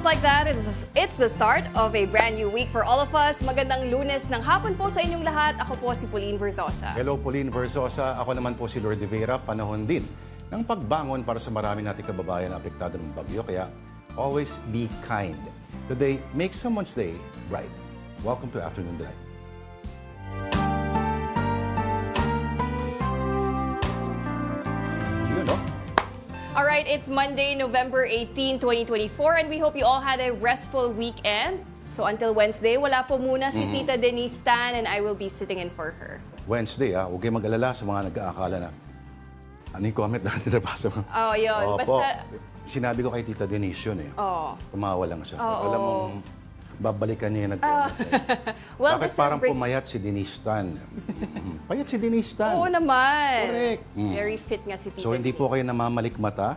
just like that, it's the start of a brand new week for all of us. Magandang Lunes ng hapon po sa inyong lahat. Ako po si Pauline Verzosa. Hello, Pauline Verzosa. Ako naman po si Lourdes Vera. Panahon din ng pagbangon para sa marami nating kababayan na apektado ng bagyo. Kaya always be kind. Today, make someone's day bright. Welcome to Afternoon Delight. Yun, no? Alright, it's Monday, November 18, 2024, and we hope you all had a restful weekend. So until Wednesday, wala po muna si Tita Denise Tan and I will be sitting in for her. Wednesday, huwag kayong mag-alala sa mga nag-aakala na ano yung comment natin nabasa mo? Oh, yun. Opo. Basta, Sinabi ko kay Tita Denise yun eh. oh. Tumawa lang siya. Oo. Alam mo, babalikan niya yung nag-comment. Well, Bakit this parang break- pumayat si Denise Tan? Payat si Denise Tan. Oo naman. Correct. Very fit nga si Tita So hindi po Denise. kayo namamalikmata?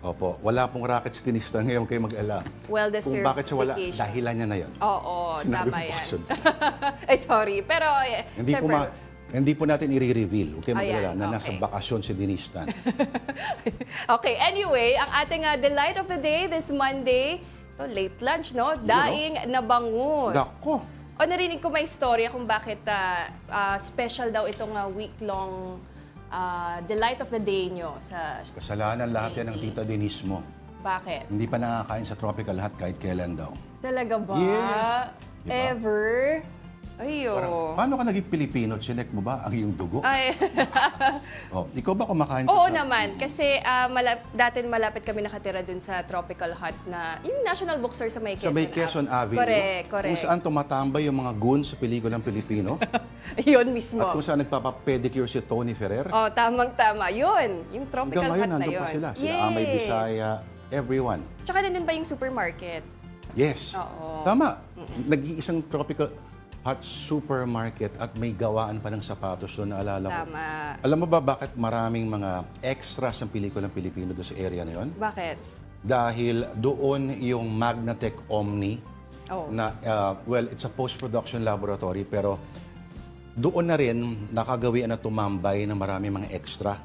Opo, wala pong racket si Denise Tan ngayon kayo mag-ala. Well-deserved Kung bakit siya wala, vacation. dahilan niya na yan. Oo, Sinabi tama ko yan. kasi. Ay, sorry. Pero, Hindi po natin i-reveal. Huwag kayo mag-alala Ayan, na nasa okay. bakasyon si Denise Tan. Okay, anyway, ang ating delight of the day this Monday, to late lunch, no? Daing na bangus. Dako! O narinig ko may istorya kung bakit special daw itong week-long delight of the day nyo sa... Kasalanan lahat yan ng Tita Denise mo. Bakit? Hindi pa nakakain sa tropical hot kahit kailan daw. Talaga ba? Yes. Diba? Ever? Ayo. Paano ka naging Pilipino? Chinek mo ba ang iyong dugo? Ay. Oh, ikaw ba kumakain ka Oo sa- naman. Kasi dati malapit kami nakatira dun sa Tropical Hut na, yung National Bookstore sa May Quezon Sa may Quezon Avenue? Correct, correct. Kung saan tumatambay yung mga goons sa pelikulang Pilipino? Yun mismo. At kung saan nagpapapedicure si Tony Ferrer? Oh, tamang-tama. Yun. Yung Tropical Hanggang ngayon, Hut na nandun yun. pa sila. Sila Amay Bisaya, everyone. Tsaka nandun pa yung supermarket. Yes. Oo. Tama. Nag-iisang tropical hot supermarket at may gawaan pa ng sapatos doon, naalala ko. Tama. Alam mo ba bakit maraming mga extras ng pelikulang Pilipino doon sa area na yon? Bakit? Dahil doon yung Magnatech Omni Oh. na, well, it's a post-production laboratory pero doon na rin nakagawian na tumambay ng maraming mga extra.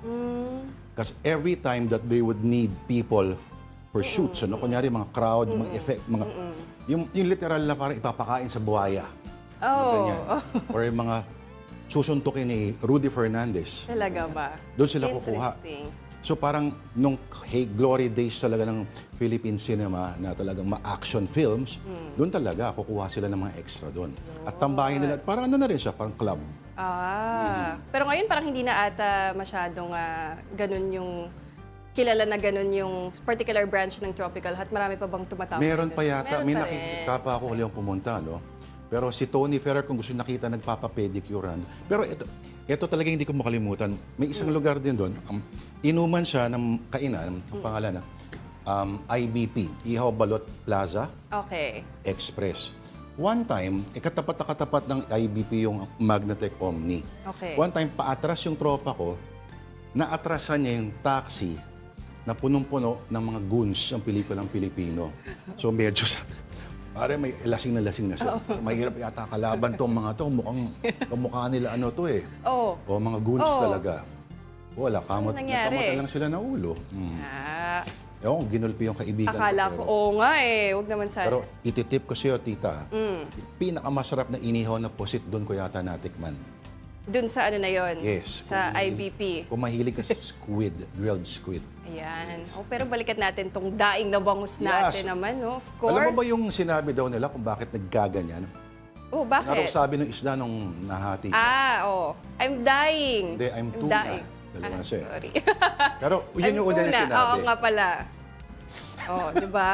Kasi every time that they would need people for shoots, ano, kunyari mga crowd, mga effect, mga, yung literal na parang ipapakain sa buhaya. Mga Oh. ganyan. Or yung mga susuntukin ni Rudy Fernandez. Talaga ba? Doon sila kukuha. Interesting. So parang nung glory days talaga ng Philippine cinema na talagang ma-action films, doon talaga kukuha sila ng mga extra doon. At tambahin nila, parang ano na rin siya, parang club. Pero ngayon parang hindi na ata masyadong ganun yung kilala na ganun yung particular branch ng Tropical Hut. Marami pa bang tumatawag? Meron pa yata, may Meron pa nakikita pa ako huli yung pumunta, no? Pero si Tony Ferrer, kung gusto nakita, nagpapapedicurean. Pero ito talaga hindi ko makalimutan. May isang lugar din doon. Inuman siya ng kainan, ang pangalan na IBP, Ihaw Balot Plaza Okay. Express. One time, katapat na katapat ng IBP yung Magnatech Omni. Okay. One time, paatras yung tropa ko, naatrasan niya yung taxi na punong-puno ng mga goons ng pelikulang Pilipino. So medyo sabi, pare, may lasing na siya. Mahirap yata kalaban tong mga to. Mukhang kamukha nila ano to eh. Oh. O mga goons talaga. Wala, kamot. nangyari? Nakamot na lang sila na ulo. Ewan kung ginulpi yung kaibigan Akala ko, ko. oo nga eh. Huwag naman sana. Pero ititip ko sa'yo, tita. Pinakamasarap na inihaw na pusit doon ko yata natikman. Dun sa ano na yon? Yes. Sa IBP. Kung mahilig ka sa squid, grilled squid. Ayan. Oh, pero balikan natin tong daing na bangus natin Yes. naman, no? Of course. Alam mo ba yung sinabi daw nila kung bakit nagkaganyan? Oh, Ano bakit? sabi ng isda nung nahati? I'm dying. Hindi, I'm tuna. Dalawa na siya. Sorry. Pero yun yung una na tuna. sinabi. Oo nga pala. Oh, di ba?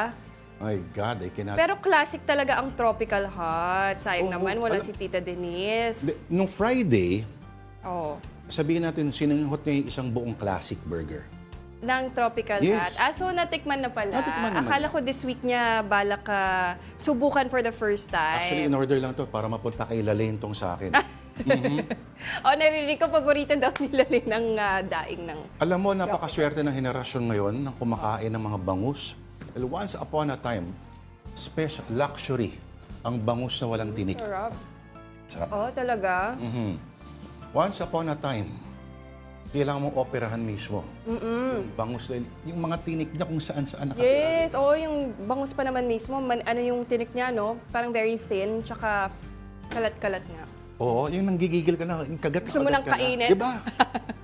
My God, I cannot... Pero classic talaga ang Tropical Hut. Sayang Oo, naman, wala alam- si Tita Denise. Nung Friday, Oh, sabihin natin, sinanghot niya yung isang buong classic burger. ng Tropical Yes. Hut. So natikman na pala. Natikman naman. Akala ko this week niya balak subukan for the first time. Actually, in-order lang to para mapunta kay Lalaine tong sa akin. Narinig ko, paborito daw nila rin ng daing ng... Alam mo, napakaswerte ng henerasyon ngayon ng kumakain ng mga bangus. Well, once upon a time, special luxury ang bangus na walang tinik. Sarap. Sarap. Oh, talaga? Once upon a time, kailangan mong operahan mismo. Yung bangus na yung mga tinik niya kung saan-saan nakatira. Yes, oo, yung bangus pa naman mismo, ano yung tinik niya, no? Parang very thin, tsaka kalat-kalat nga. Oo, yung nanggigigil ka na, yung kagat Gusto mo nang kainin? Diba?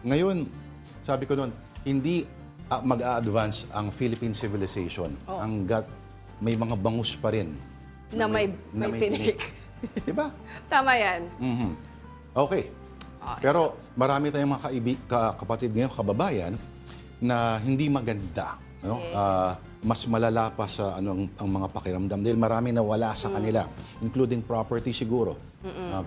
Ngayon, sabi ko noon, hindi mag-a-advance ang Philippine civilization hanggat may mga bangus pa rin Na may tinik. Diba? Tama yan. Mhm. Okay. Pero marami tayong mga kapatid ngayon, kababayan, na hindi maganda. No? Mas malala pa sa ang mga pakiramdam dahil marami na wala sa kanila, including property siguro.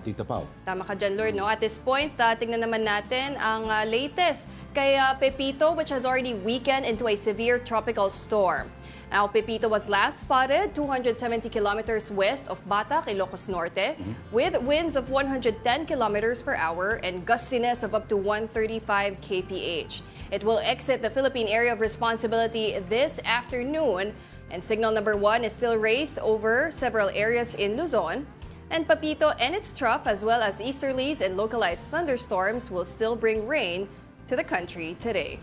Tita Pao. Tama ka dyan, Lord. No? At this point, tingnan naman natin ang latest kay Pepito, which has already weakened into a severe tropical storm. Now, Pepito was last spotted 270 kilometers west of Batac, Ilocos Norte, with winds of 110 kilometers per hour and gustiness of up to 135 kph. It will exit the Philippine Area of Responsibility this afternoon, and signal number 1 is still raised over several areas in Luzon. And Pepito and its trough, as well as easterlies and localized thunderstorms, will still bring rain to the country today.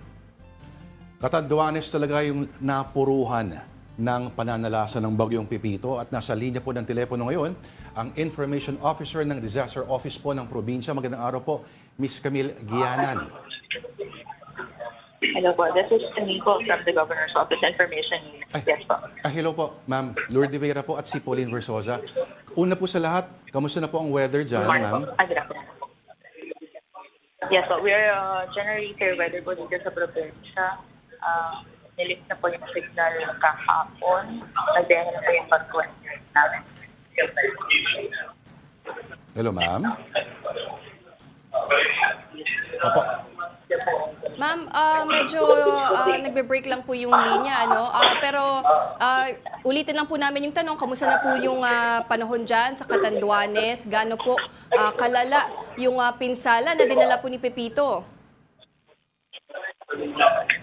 Catanduanes talaga yung napuruhan ng pananalasa ng bagyong Pepito at nasa linya po ng telepono ngayon ang Information Officer ng Disaster Office po ng probinsya. Magandang araw po, Miss Camille Gianan. Hello po, this is Camille from the Governor's Office Information. Yes po. Hello po, Ma'am Lourdes Vera po at si Pauline Versosa. Una po sa lahat, kamusta na po ang weather dyan, ma'am? Good afternoon. Yes po, we are generally fair weather po dito sa probinsya. Nilift na po yung signal kahapon. Nagbiyahe na po yung pagkuhan namin. Hello, ma'am. Opo. Ma'am, medyo nagbe-break lang po yung linya, ano? Pero ulitin lang po namin yung tanong, kamusta na po yung panahon dyan sa Catanduanes? Gaano po kalala yung pinsala na dinala po ni Pepito?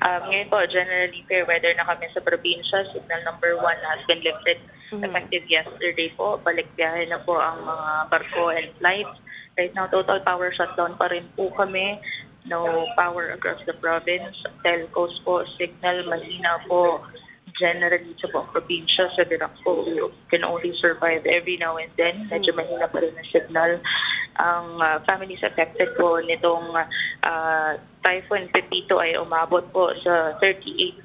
Ngayon po, generally fair weather na kami sa probinsya. Signal number 1 has been lifted effective yesterday po. Balik biyahe na po ang mga barko and flights. Right now, total power shutdown pa rin po kami. No power across the province. Telcos po, signal, mahina po. Generally sa buong probinsya, sa Dirac po, we can only survive every now and then. Medyo mahina pa rin ang signal. Ang families affected po nitong Typhoon Pepito ay umabot po sa 38,000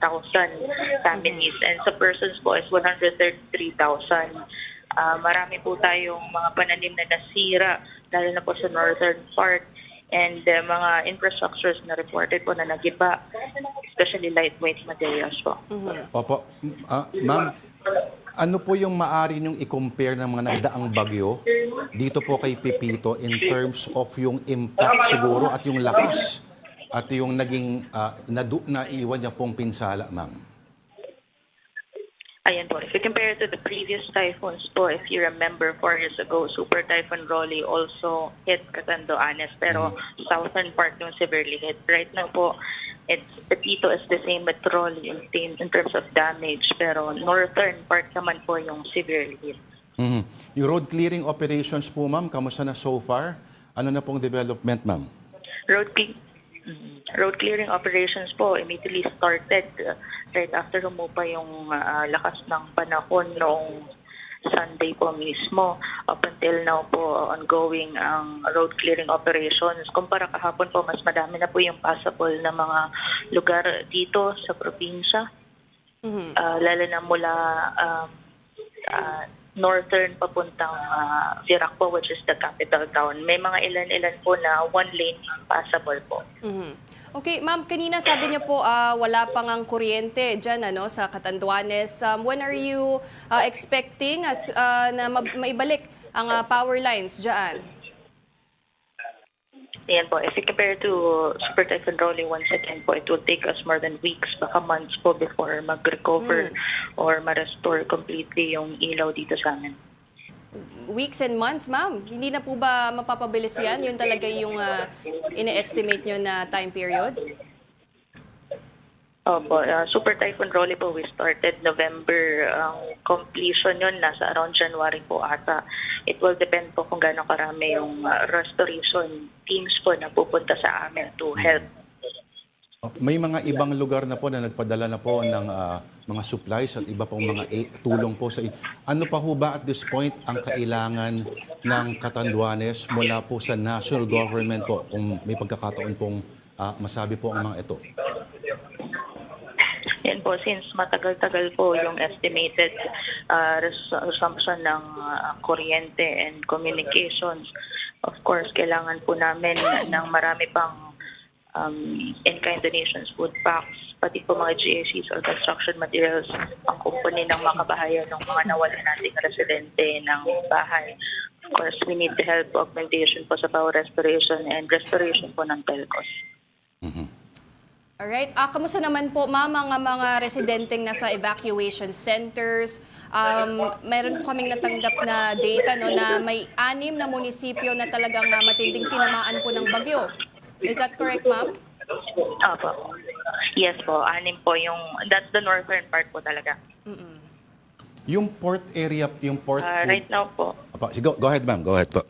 families. And sa persons po is 133,000. Marami po tayong mga pananim na nasira, lalo na po sa northern part. And mga infrastructures na reported po na nagiba, especially lightweight materials po. Opo. Ma'am, ano po yung maaari niyong i-compare ng mga nagdaang bagyo dito po kay Pepito in terms of yung impact siguro at yung lakas at yung naging naiwan niya pong pinsala, ma'am? Ayan po. If you compare it to the previous typhoons po, if you remember 4 years ago, Super Typhoon Rolly also hit Catanduanes, pero southern part yung severely hit. Right now po, Pepito is the same with Rolly in terms of damage, pero northern part naman po yung severely hit. Yung road clearing operations po, ma'am, kamusta na so far? Ano na pong development, ma'am? Road clearing operations po immediately started right after humupa yung lakas ng panahon noong Sunday po mismo. Up until now po, ongoing ang road clearing operations. Kumpara kahapon po, mas madami na po yung passable na mga lugar dito sa probinsya. Lalo na mula northern papuntang Dirac po, which is the capital town. May mga ilan-ilan po na one lane passable po. Okay, ma'am, kanina sabi niyo po wala pang ang kuryente dyan sa Catanduanes. When are you expecting na maibalik ang power lines dyan? Ayan po, if you compare to Super Typhoon Rolly once again po, it will take us more than weeks, baka months po before mag-recover or ma-restore completely yung ilaw dito sa amin. Weeks and months, ma'am? Hindi na po ba mapapabilis yan? Yun talaga yung ine-estimate nyo na time period? Opo, Super Typhoon Rolly po, we started November. Ang completion yun, nasa around January po ata. It will depend po kung gaano karami yung restoration teams po na pupunta sa amin to help May mga ibang lugar na po na nagpadala na po ng mga supplies at iba pong mga tulong po sa ano pa ho ba at this point ang kailangan ng Catanduanes mula po sa national government po kung may pagkakataon pong masabi po ang mga ito? Yan po, since matagal-tagal po yung estimated resumption ng kuryente and communications, of course, kailangan po namin ng marami pang in-kind donations, food packs, pati po mga GACs or construction materials, ang kumpuni ng mga kabahayan ng mga nawala nating residente ng bahay. Of course, we need the help augmentation po sa power restoration and restoration po ng telcos. Alright. Kamusta naman po, ma'am, mga residenteng nasa evacuation centers? Meron po kaming natanggap na data no, na may 6 na munisipyo na talagang matinding tinamaan po ng bagyo. Is that correct, ma'am? Opo. Yes po, 6 po yung, that's the northern part po talaga. Yung port area, yung port... Right now po, Go ahead, ma'am. Go ahead po.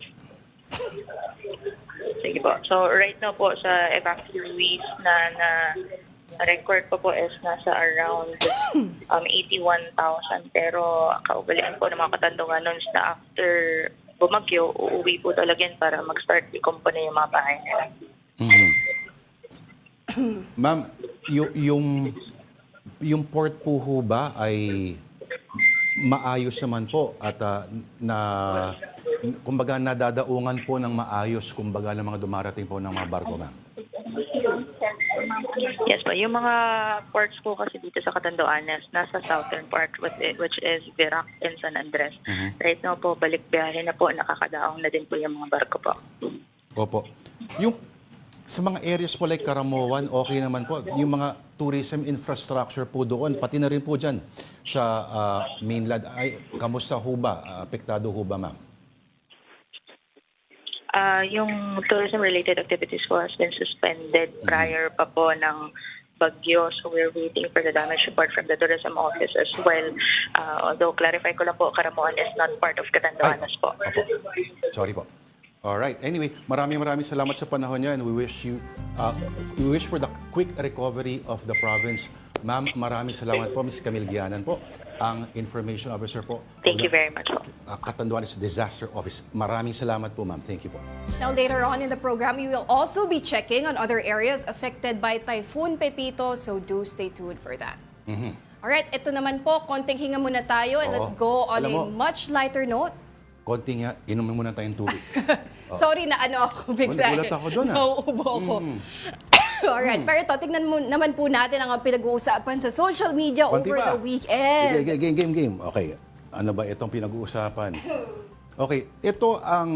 sige po. So right now po sa evacuees na record po is nasa around 81,000. Pero kaugalian po ng mga Katandungan noons na after bumagyo, uuwi po talaga yun para mag-start i-company yung mga bahay nila. Ma'am, yung port po ho ba ay maayos naman po at kumbaga nadadaungan po ng maayos kumbaga ng mga dumarating po ng mga barko, ma'am? Yes po, yung mga ports po kasi dito sa Catanduanes, nasa southern part which is Virac and San Andres. Right now po, balik biyahe na po, nakakadaong na din po yung mga barko po. Opo. Yung sa mga areas po like Karamoan, okay naman po. Yung mga tourism infrastructure po doon, pati na rin po dyan sa mainland. Ay, kamusta ho ba? Apektado ho ba, ma'am? Yung tourism-related activities po has been suspended prior pa po ng bagyo. So we're waiting for the damage report from the tourism office as well. Although clarify ko lang po, Karamoan is not part of Catanduanes po. Sorry po. All right. Anyway, maraming salamat sa panahon niyo and we wish for the quick recovery of the province. Ma'am, maraming salamat po, Ms. Camille Gianan po, ang Information Officer po. Thank you very much po. Catanduanes Disaster Office. Maraming salamat po, ma'am. Thank you po. Now, later on in the program, we will also be checking on other areas affected by Typhoon Pepito, so do stay tuned for that. Alright, ito naman po, konting hinga muna tayo and let's go on Alam a mo, much lighter note. konting inumin muna tayong tubig. Sorry na ako bigla. Nagulat ako doon, Nauubo ako. Alright, pero ito, tignan mo naman po natin ang pinag-uusapan sa social media Konti over pa. the weekend. Sige, game. Okay, ano ba itong pinag-uusapan? Okay, ito ang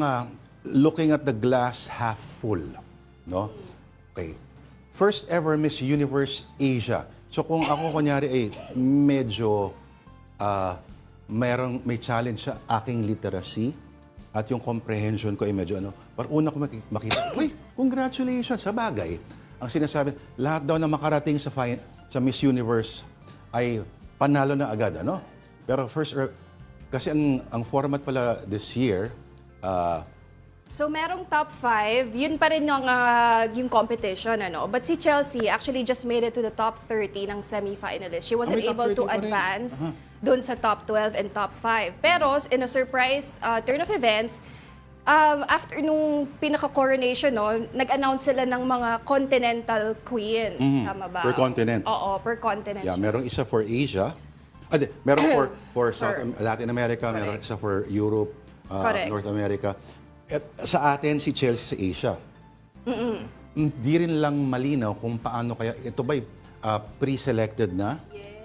looking at the glass half full. No? Okay. First ever Miss Universe Asia. So kung ako kunyari ay medyo may challenge sa aking literacy at yung comprehension ko ay medyo parang una ko makita, uy, congratulations, sa bagay. Ang sinasabi, lahat daw na makarating sa Miss Universe ay panalo na agad, ano? Pero kasi ang format pala this year, So merong top 5, yun pa rin yung competition, ano? But si Chelsea actually just made it to the top 30 ng semi-finalist. She wasn't may top able 30 to pa rin. advance doon sa top 12 and top 5. Pero in a surprise turn of events, after nung pinaka-coronation, no, nag-announce sila ng mga continental queens. Tama ba? Per continent. Oo, per continent. yeah, merong isa for Asia, meron for Latin America, meron isa for Europe, Correct. North America. At sa atin, si Chelsea sa Asia. Hindi rin lang malinaw kung paano kaya, ito ba'y pre-selected na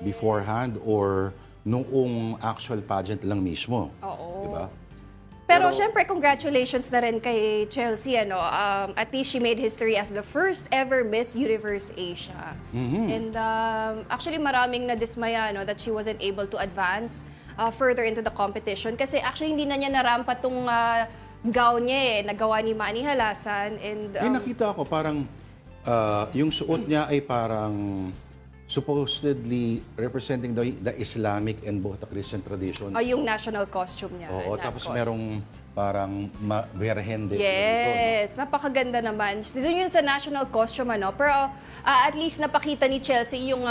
beforehand or noong actual pageant lang mismo? Oo. Diba? Pero syempre, congratulations na rin kay Chelsea. At least she made history as the first ever Miss Universe Asia. And actually, maraming nadismaya that she wasn't able to advance further into the competition. Kasi actually, hindi na niya narampa tong gown niya nagawa ni Manny Halasan. And, Nakita ko parang yung suot niya ay parang supposedly representing the Islamic and both the Christian tradition. Yung national costume niya. Oo, tapos Natkos. merong parang berhen din. Yes, napakaganda naman. Doon yun sa national costume, ano? Pero at least napakita ni Chelsea yung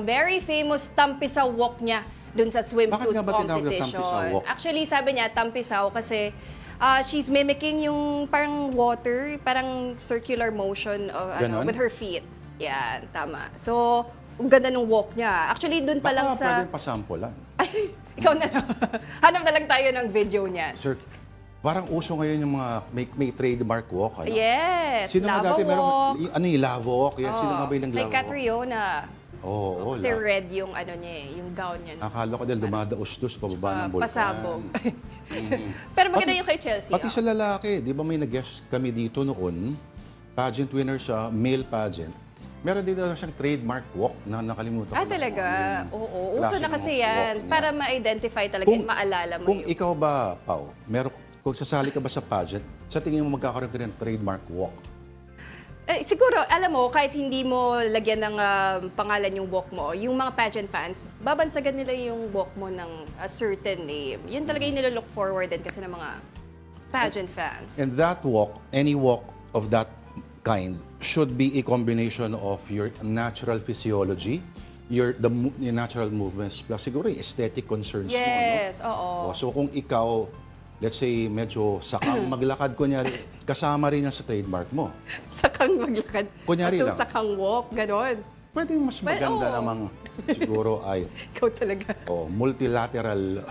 very famous tampisaw walk niya doon sa swimsuit Bakit nga ba tinawag na tampisaw competition. walk? Actually, sabi niya, tampisaw kasi she's mimicking yung parang water, parang circular motion of, Ganon? with her feet. Yan, tama. So, ang ganda ng walk niya. Actually, doon pa lang Baka sa... pwedeng pasampulan. Ay, ikaw na lang. Hanap na lang tayo ng video niyan. Sir, parang uso ngayon yung mga may trademark walk. Ano? Yes, Sino nga lava dati meron, walk. ano yung lava walk? Yan, sino nga ba yung Kay lava walk? Catriona. Oo, Kasi red yung ano niya yung gown niya. Akala ko dahil dumadaos-dos pababa ng bulkan. Pasabog. Pero maganda Pati- yung kay Chelsea. Pati sa lalaki, di ba may nag-guest kami dito noon, pageant winner siya, male pageant. Meron din daw siyang trademark walk na nakalimutan ko. lang Talaga? kung ano Oo. yung Uso klase na ng kasi walk yan. niya. Para ma-identify talaga, maalala mo Kung yun. ikaw ba, Pao, kung sasali ka ba sa pageant, sa tingin mo magkakaroon ka ng trademark walk? Siguro, alam mo, kahit hindi mo lagyan ng pangalan yung walk mo, yung mga pageant fans, babansagan nila yung walk mo ng a certain name. Yun talaga yung nilolook forward din kasi ng mga pageant fans. And that walk, any walk of that kind, should be a combination of your natural physiology, your natural movements, plus siguro yung aesthetic concerns mo. Yes, No? oo. So kung ikaw, let's say, medyo sakang maglakad, kunyari, kasama rin yan sa trademark mo. Sakang maglakad. Kunyari so, lang. sakang walk, ganon. Pwede mas maganda oo. namang siguro ay Ikaw talaga. multilateral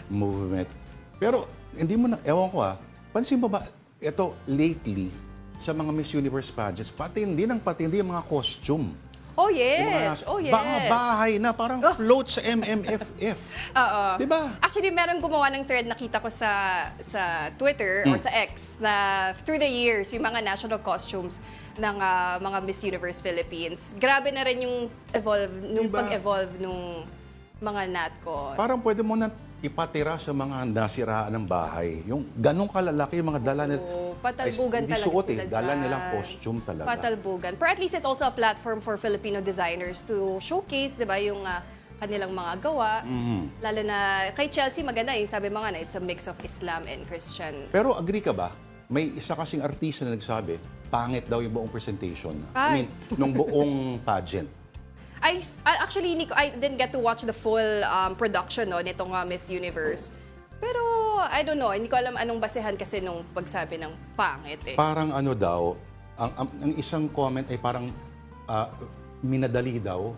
movement. Pero hindi mo na, ewan ko pansin mo ba, ito lately, sa mga Miss Universe pageants, patindi yung mga costume. Oh Yung yes, mga, oh yes. Mga bahay na parang float sa MMFF. Oo. Di ba? Actually, meron gumawa ng thread, nakita ko sa Twitter or sa X na through the years, yung mga national costumes ng mga Miss Universe Philippines. Grabe na rin yung Diba? pag-evolve nung mga natcos. Parang pwede mo na ipatira sa mga nasiraan ng bahay. Yung ganong kalalaki, yung mga dala nila. Patalbugan Hindi talaga suot sila dala dyan. nilang costume talaga. Patalbugan. Pero at least it's also a platform for Filipino designers to showcase, di ba, yung kanilang mga gawa. Mm-hmm. Lalo na kay Chelsea, maganda yung sabi mo nga na it's a mix of Islam and Christian. Pero agree ka ba? May isa kasing artista na nagsabi, pangit daw yung buong presentation. I Ay. mean, nung buong pageant. Actually, Nico, I didn't get to watch the full production nitong Miss Universe. Pero, I don't know, hindi ko alam anong basehan kasi nung pagsabi ng pangit eh. Parang ano daw, ang isang comment ay parang minadali daw.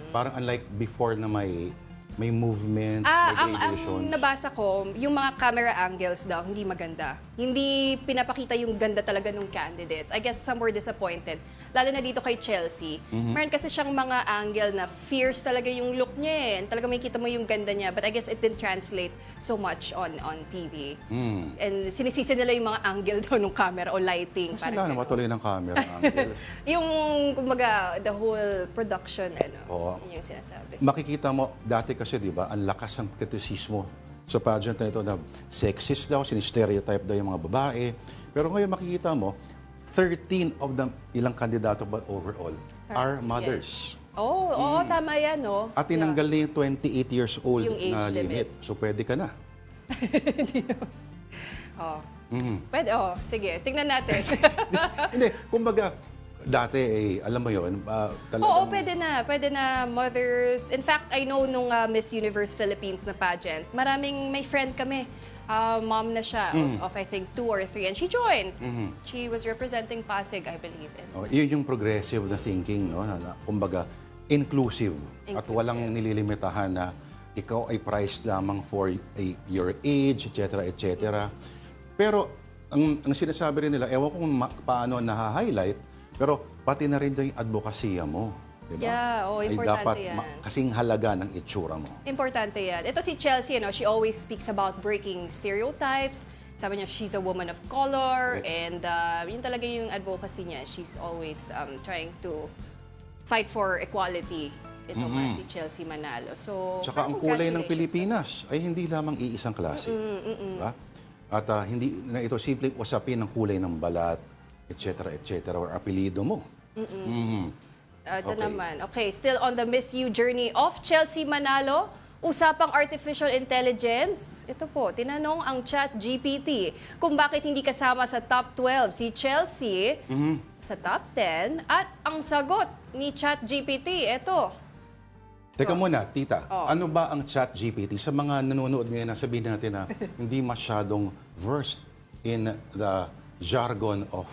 Parang unlike before na may movement, may Ang gradations. nabasa ko, yung mga camera angles daw, hindi maganda. Hindi pinapakita yung ganda talaga ng candidates. I guess some were disappointed. Lalo na dito kay Chelsea. Meron kasi siyang mga angle na fierce talaga yung look niya eh. Talaga may kita mo yung ganda niya. But I guess it didn't translate so much on TV. And sinisisi nila yung mga angle daw ng camera o lighting. Kasi parang wala na ganun. matuloy ng camera angle. Yung, kumbaga, the whole production, Oo. yun yung sinasabi. Makikita mo, dati kasi di ba, ang lakas ng kritisismo sa pageant na ito na sexist daw, sinistereotype daw yung mga babae. Pero ngayon makikita mo, 13 of the ilang kandidato ba overall are mothers. Oo, tama yan, no? At tinanggal na yung 28 years old Yung age na limit. limit. So pwede ka na. Oh. Pwede, sige. Tingnan natin. Hindi, kumbaga, dati alam mo yun, talagang... Oo, pwede na. Pwede na mothers. In fact, I know nung Miss Universe Philippines na pageant, may friend kami. Mom na siya of I think 2 or 3 and she joined. She was representing Pasig, I believe. Yun yung progressive na thinking, no? Kumbaga, inclusive. At walang nililimitahan na ikaw ay priced lamang for your age, etc., etc. Pero, ang sinasabi rin nila, ewan ko kung paano naha-highlight, pero pati na rin yung advokasya mo. Diba? Yeah, ay importante dapat yan. kasing halaga ng itsura mo. Importante yan. Ito si Chelsea, she always speaks about breaking stereotypes. Sabi niya, she's a woman of color. And yun talaga yung advocacy niya. She's always trying to fight for equality. Ito nga si Chelsea Manalo. So, Tsaka ang kulay ng congratulations. Pilipinas ay hindi lamang iisang klase. Diba? At hindi na ito simpleng usapin ng kulay ng balat, etc., etc., or apelido mo. Ito Okay. naman. Okay, still on the Miss You journey of Chelsea Manalo. Usapang artificial intelligence. Ito po, tinanong ang ChatGPT kung bakit hindi kasama sa top 12 si Chelsea sa top 10 at ang sagot ni ChatGPT, ito. Teka muna, tita. Oh. Ano ba ang ChatGPT? Sa mga nanonood ngayon, sabihin natin na hindi masyadong versed in the jargon of...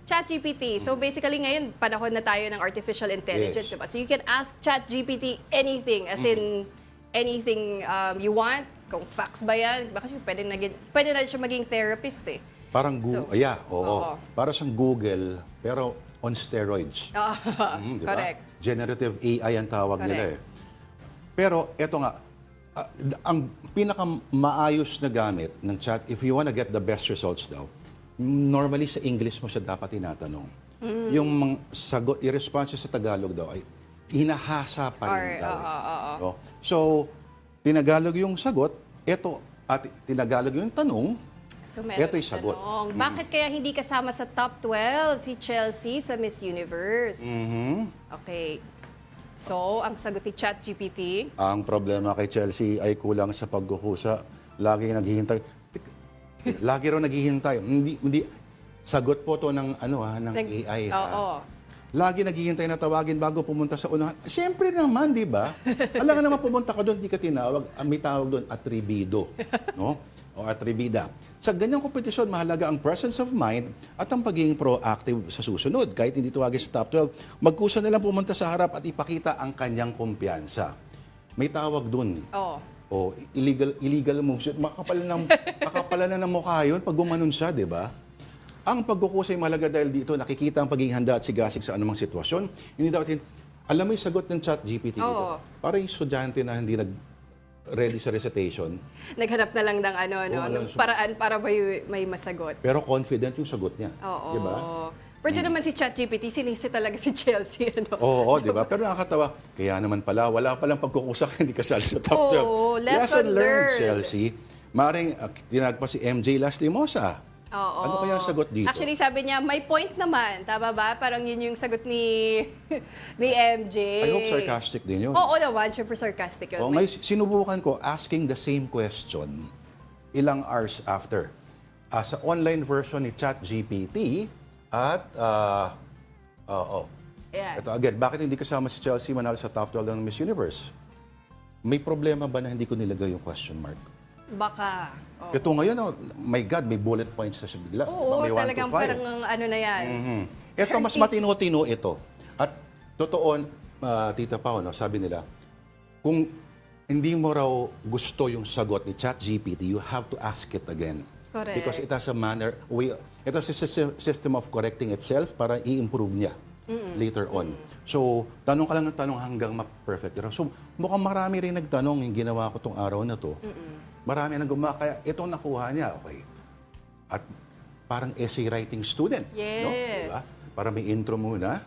ChatGPT. So basically ngayon, panahon na tayo ng artificial intelligence, Yes. diba? So you can ask ChatGPT anything, as in anything you want. Kung facts ba yan, baka siya pwede na siya maging therapist eh. Parang So, oo. oo. Para siyang Google, pero on steroids. Di ba? Correct. Generative AI ang tawag nila eh. Pero eto nga, ang pinakamaayos na gamit ng chat, if you wanna get the best results daw, normally sa English mo siya dapat tinatanong. Yung mga sagot, i-response sa Tagalog daw ay hinahasa pa rin daw. No? So, tinagalog yung sagot, eto, at tinagalog yung tanong, So meron Ito'y sagot. tanong, bakit kaya hindi kasama sa top 12 si Chelsea sa Miss Universe? Okay. So, ang sagot ni ChatGPT, ang problema kay Chelsea ay kulang sa pagkukusa. Lagi naghihintay. Lagi raw naghihintay. Hindi sagot po to ng ng AI. Oo. Lagi naghihintay na tawagin bago pumunta sa unahan. Siyempre naman, di ba? Alam nga naman pumunta ka doon, di ka tinawag. May tawag doon, atribido. No? O atribida. Sa ganyang kompetisyon, mahalaga ang presence of mind at ang pagiging proactive sa susunod. Kahit hindi tawagin sa top 12, magkusa na lang pumunta sa harap at ipakita ang kanyang kumpiyansa. May tawag doon. Oo. O illegal motion. Makapala na ng mukha yun pag gumanon siya, di ba? Ang pagkukusay mahalaga dahil dito nakikita ang pagiging handa at sigasig sa anumang sitwasyon. Hindi dapat alam mo yung sagot ng ChatGPT dito. Oo. Para yung estudyante na hindi ready sa recitation, Naghanap na lang ng alam, ng paraan para may masagot. pero confident yung sagot niya. Oo. Di ba? Pwede naman si ChatGPT, sinisi talaga si Chelsea. Oo, di ba? Pero nakakatawa, kaya naman pala, wala palang pagkukusak, hindi kasali sa top 12. Oo, lesson learned. Chelsea. Maring tinagpa si MJ Lastimosa. Oo. Ano kaya ang sagot dito? Actually, sabi niya, may point naman. Tama ba? Parang yun yung sagot ni MJ. I hope sarcastic din yun. Oo naman, syempre sarcastic yun. O, May- ngayon, sinubukan ko asking the same question ilang hours after. Sa online version ni ChatGPT at, Ayan. ito again, bakit hindi kasama si Chelsea Manalo sa top 12 ng Miss Universe? May problema ba na hindi ko nilagay yung question mark? Baka. Oo. Ito ngayon, my God, may bullet points na siya bigla. Oo, May 1 to talagang 5. parang ano na yan. Ito, mas Thesis. matino-tino ito. At totoo, Tita Pao, no, sabi nila, kung hindi mo raw gusto yung sagot ni ChatGPT, you have to ask it again. Correct. Because it has a it has a system of correcting itself para i-improve niya later on. So, tanong ka lang ng tanong hanggang ma-perfect. So, mukhang marami rin nagtanong yung ginawa ko tong araw na to. Marami nang gumawa, kaya itong nakuha niya, okay. At parang essay writing student. No? Yes. Diba? Para may intro muna,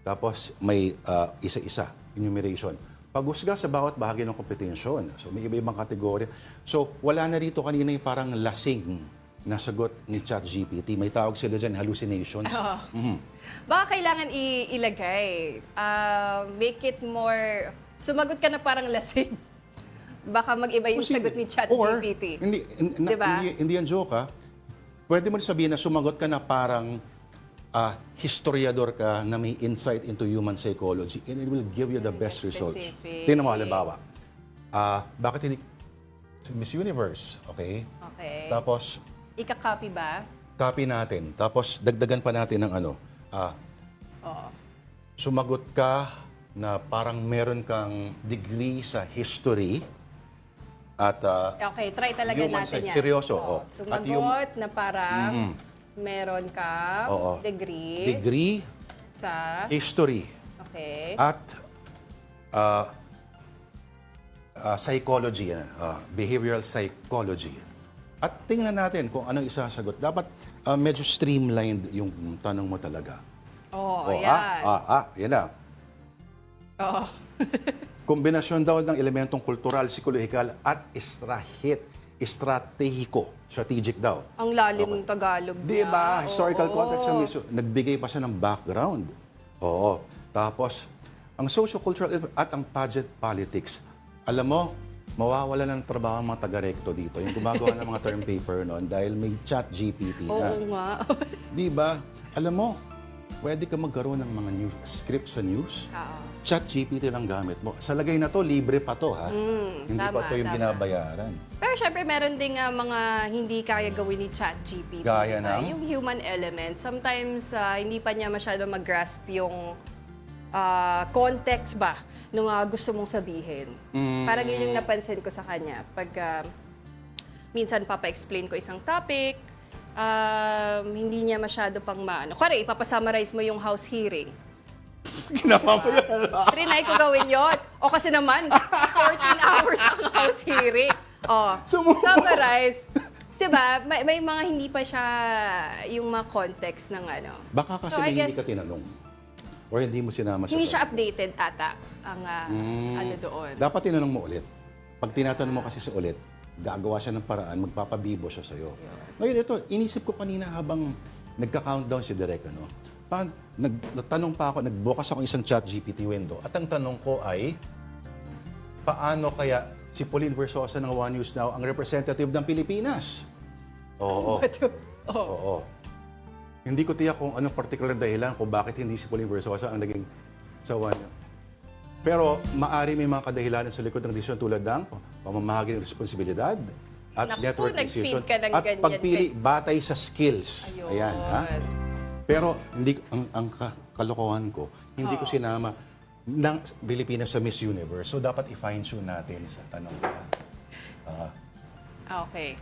tapos may isa-isa, enumeration. Paghusga sa bawat bahagi ng competition. So may iba-ibang kategorya. So wala na rito kanina yung parang lasing na sagot ni ChatGPT. May tawag sila dyan, hallucinations. Baka kailangan ilagay. Make it more... Sumagot ka na parang lasing. Baka mag-iba yung Posible. sagot ni Or, ChatGPT. hindi, hindi yan joke, ha? Pwede mo rin sabihin na sumagot ka na parang historiador ka na may insight into human psychology and it will give you the best results. Specific. Tingnan mo, halimbawa, bakit hindi Miss Universe, okay? Okay. Tapos, Ika-copy ba? copy natin. Tapos, dagdagan pa natin ng Oo. sumagot ka na parang meron kang degree sa history at Okay, try talaga Human natin side, yan. seryoso, Oo. oh. Sumagot At na parang meron ka Oo. degree sa... history Okay. at psychology, behavioral psychology. At tingnan natin kung anong isasagot. Dapat medyo streamlined yung tanong mo talaga. Oh, Oh, ayan. yan na. Oo. Kombinasyon daw ng elementong kultural, psikolohikal at estratehiko. Strategic daw. Ang lalim ng Tagalog Di ba? niya. Historical Oo. context ang issue. Nagbigay pa siya ng background. Oo. Tapos, Ang socio-cultural at ang pageant politics, alam mo, mawawala ng trabaho ang mga taga-recto dito. Yung gumagawa ng mga term paper noon dahil may chat GPT na. Oo nga. Di ba? Alam mo, pwede ka magkaroon ng mga news, script sa news. Chat GPT lang gamit mo. Sa lagay na to, libre pa to, ha? Hindi tama, pa to yung tama. binabayaran. Pero syempre, meron ding mga hindi kaya gawin ni ChatGPT. Gaya diba? ng? Yung human element. Sometimes, hindi pa niya masyado mag-grasp yung context ba nung gusto mong sabihin. Parang yun yung napansin ko sa kanya. Pag minsan papa-explain ko isang topic, hindi niya masyado pang maano. Kaya ipapasummarize mo yung house hearing. Ginawa mo yan. Trinay ko gawin yun. O kasi naman, 14 hours ang house hearing. O, summarize. Diba, may mga hindi pa siya yung mga context ng ano. Baka kasi So, I may hindi guess, ka tinanong. Or hindi mo sinama hindi siya topic. updated ata ang ano doon. Dapat tinanong mo ulit. Pag tinatanong mo kasi ulit, gagawa siya ng paraan, magpapabibo siya sa'yo. Ngayon ito, inisip ko kanina habang nagka-countdown si Direk, ano? Nagtanong pa ako, nagbukas ako isang chat GPT window. At ang tanong ko ay, paano kaya si Pauline Versosa ng One News Now ang representative ng Pilipinas? Oo. Oo. Hindi ko tiyak kung anong particular dahilan kung bakit hindi si Pauline Versosa ang naging sa One News. Pero maari may mga kadahilanan sa likod ng desisyon tulad ng pamamahagi ng responsibilidad at Naku, network nag-feed decision ka ng at ganyan pagpili kay- batay sa skills. Ayun. Ayan, ha? Pero hindi ang kalokohan ko, hindi ko sinama ng Pilipinas sa Miss Universe. So dapat i-fine tune natin sa tanong niya. Okay.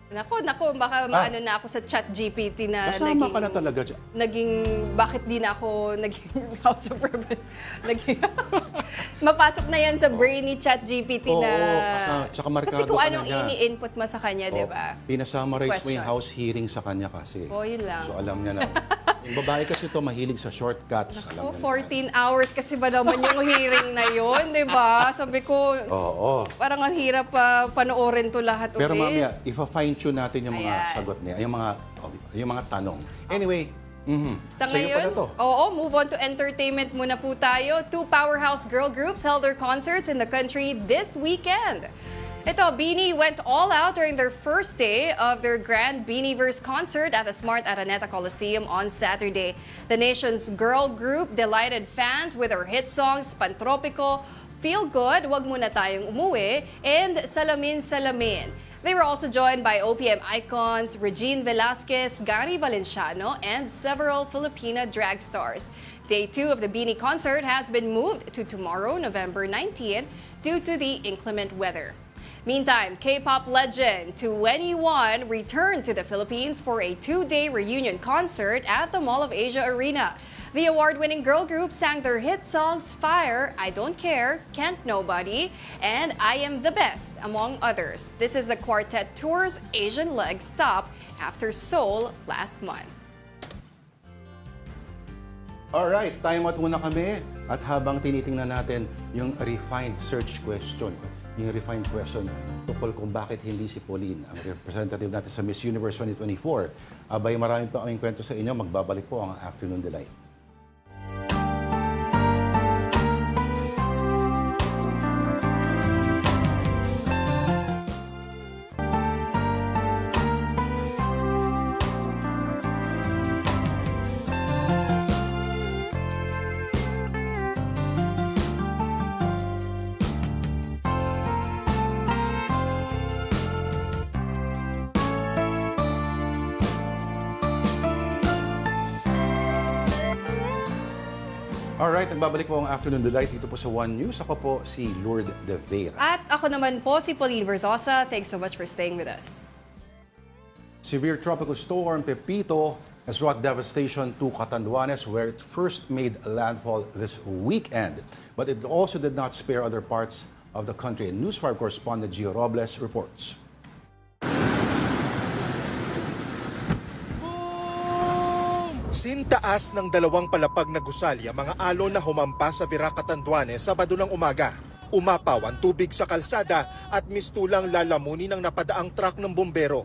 Naku, baka maano na ako sa chat GPT na Kasama ka na talaga dyan. naging, bakit di na ako naging House of Representatives? Mapasok na yan sa brain ni chat GPT Oo, na... tsaka markado kasi kung ka na anong niya. ini-input mo sa kanya, di ba? Pinasummarize mo yung Question. house hearing sa kanya kasi. Oh, yun lang. So alam niya na. Yung babae kasi to mahilig sa shortcuts. Alam Oh, niya na. 14 hours kasi ba naman yung hearing na yun, di ba? Sabi ko, Oo. parang ang hirap panoorin to lahat ulit. Pero mamaya, ifa-fine tune natin yung mga Ayan. sagot niya, yung mga tanong. Anyway, Sa sa'yo pala ngayon, to. oo, move on to entertainment muna po tayo. 2 powerhouse girl groups held their concerts in the country this weekend. Ito, Beanie went all out during their first day of their Grand Beanieverse concert at the Smart Araneta Coliseum on Saturday. The nation's girl group delighted fans with their hit songs Pantropico, Feel Good, Wag Muna Tayong Umuwi, and Salamin Salamin. They were also joined by OPM icons Regine Velasquez, Gary Valenciano, and several Filipina drag stars. Day 2 of the Beanie concert has been moved to tomorrow, November 19, due to the inclement weather. Meantime, K-pop legend 2NE1 returned to the Philippines for a 2-day reunion concert at the Mall of Asia Arena. The award-winning girl group sang their hit songs Fire, I Don't Care, Can't Nobody, and I Am the Best, among others. This is the quartet tour's Asian leg stop after Seoul last month. Alright, time out muna kami. At habang tinitingnan natin yung refined search question, yung refined question tungkol kung bakit hindi si Pauline ang representative natin sa Miss Universe 2024. Abay, marami pa kaming kwento sa inyo. Magbabalik po ang Afternoon Delight. Alright, nagbabalik po ang Afternoon Delight dito po sa One News. Ako po si Lourdes de Vera. At ako naman po si Pauline Versosa. Thanks so much for staying with us. Severe tropical storm Pepito has wrought devastation to Catanduanes where it first made landfall this weekend. But it also did not spare other parts of the country. News 5 correspondent Gio Robles reports. Sintaas ng dalawang palapag na gusali ang mga alon na humampas sa Vera Catanduanes Sabado ng umaga. Umapaw ang tubig sa kalsada at mistulang lalamunin ng napadaang truck ng bumbero.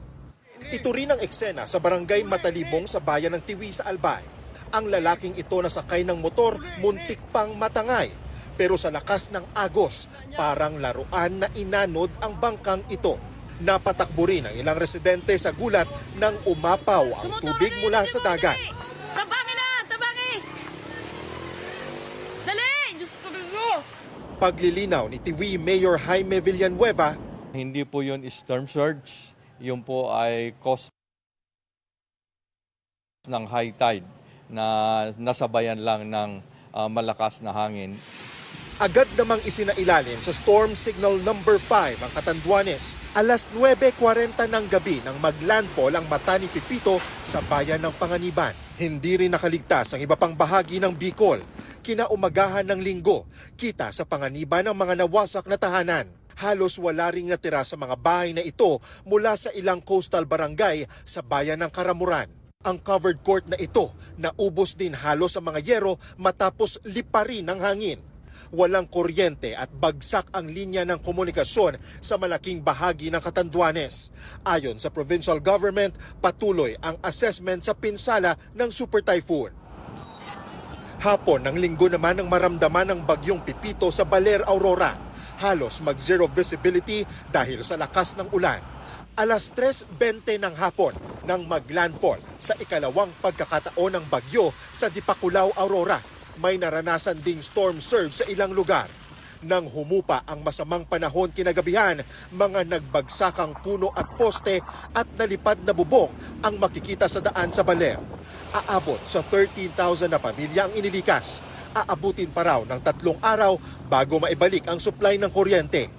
Ito rin ang eksena sa barangay Matalibong sa bayan ng Tiwi sa Albay. Ang lalaking ito na sakay ng motor, muntik pang matangay. Pero sa lakas ng agos, parang laruan na inanod ang bangkang ito. Napatakbo rin ang ilang residente sa gulat nang umapaw ang tubig mula sa dagat. Tabangi na! Tabangi! Dali! Diyos ko ninyo! Paglilinaw ni Tiwi Mayor Jaime Villanueva, Hindi po yun storm surge, yun po ay cause ng high tide na nasabayan lang ng malakas na hangin. agad namang isinailalim sa Storm Signal number 5 ang Catanduanes. Alas 9:40 ng gabi nang maglandfall ang mata ni Pipito sa bayan ng Panganiban. Hindi rin nakaligtas ang iba pang bahagi ng Bicol. Kinaumagahan ng Linggo, kita sa Panganiban ang mga nawasak na tahanan. Halos wala ring natira sa mga bahay na ito mula sa ilang coastal barangay sa bayan ng Karamuran. Ang covered court na ito naubos din halos sa mga yero matapos liparin ng hangin. Walang kuryente at bagsak ang linya ng komunikasyon sa malaking bahagi ng Catanduanes. Ayon sa provincial government, patuloy ang assessment sa pinsala ng super typhoon. Hapon ng Linggo naman ang maramdaman ng bagyong Pipito sa Baler, Aurora. Halos mag-zero visibility dahil sa lakas ng ulan. Alas 3:20 ng hapon nang maglandfall sa ikalawang pagkakataon ng bagyo sa Dipakulaw, Aurora. May naranasan ding storm surge sa ilang lugar. Nang humupa ang masamang panahon kinagabihan, mga nagbagsakang puno at poste at nalipad na bubong ang makikita sa daan sa Baler. Aabot sa 13,000 na pamilya ang inilikas. Aabutin pa raw ng 3 araw bago maibalik ang supply ng kuryente.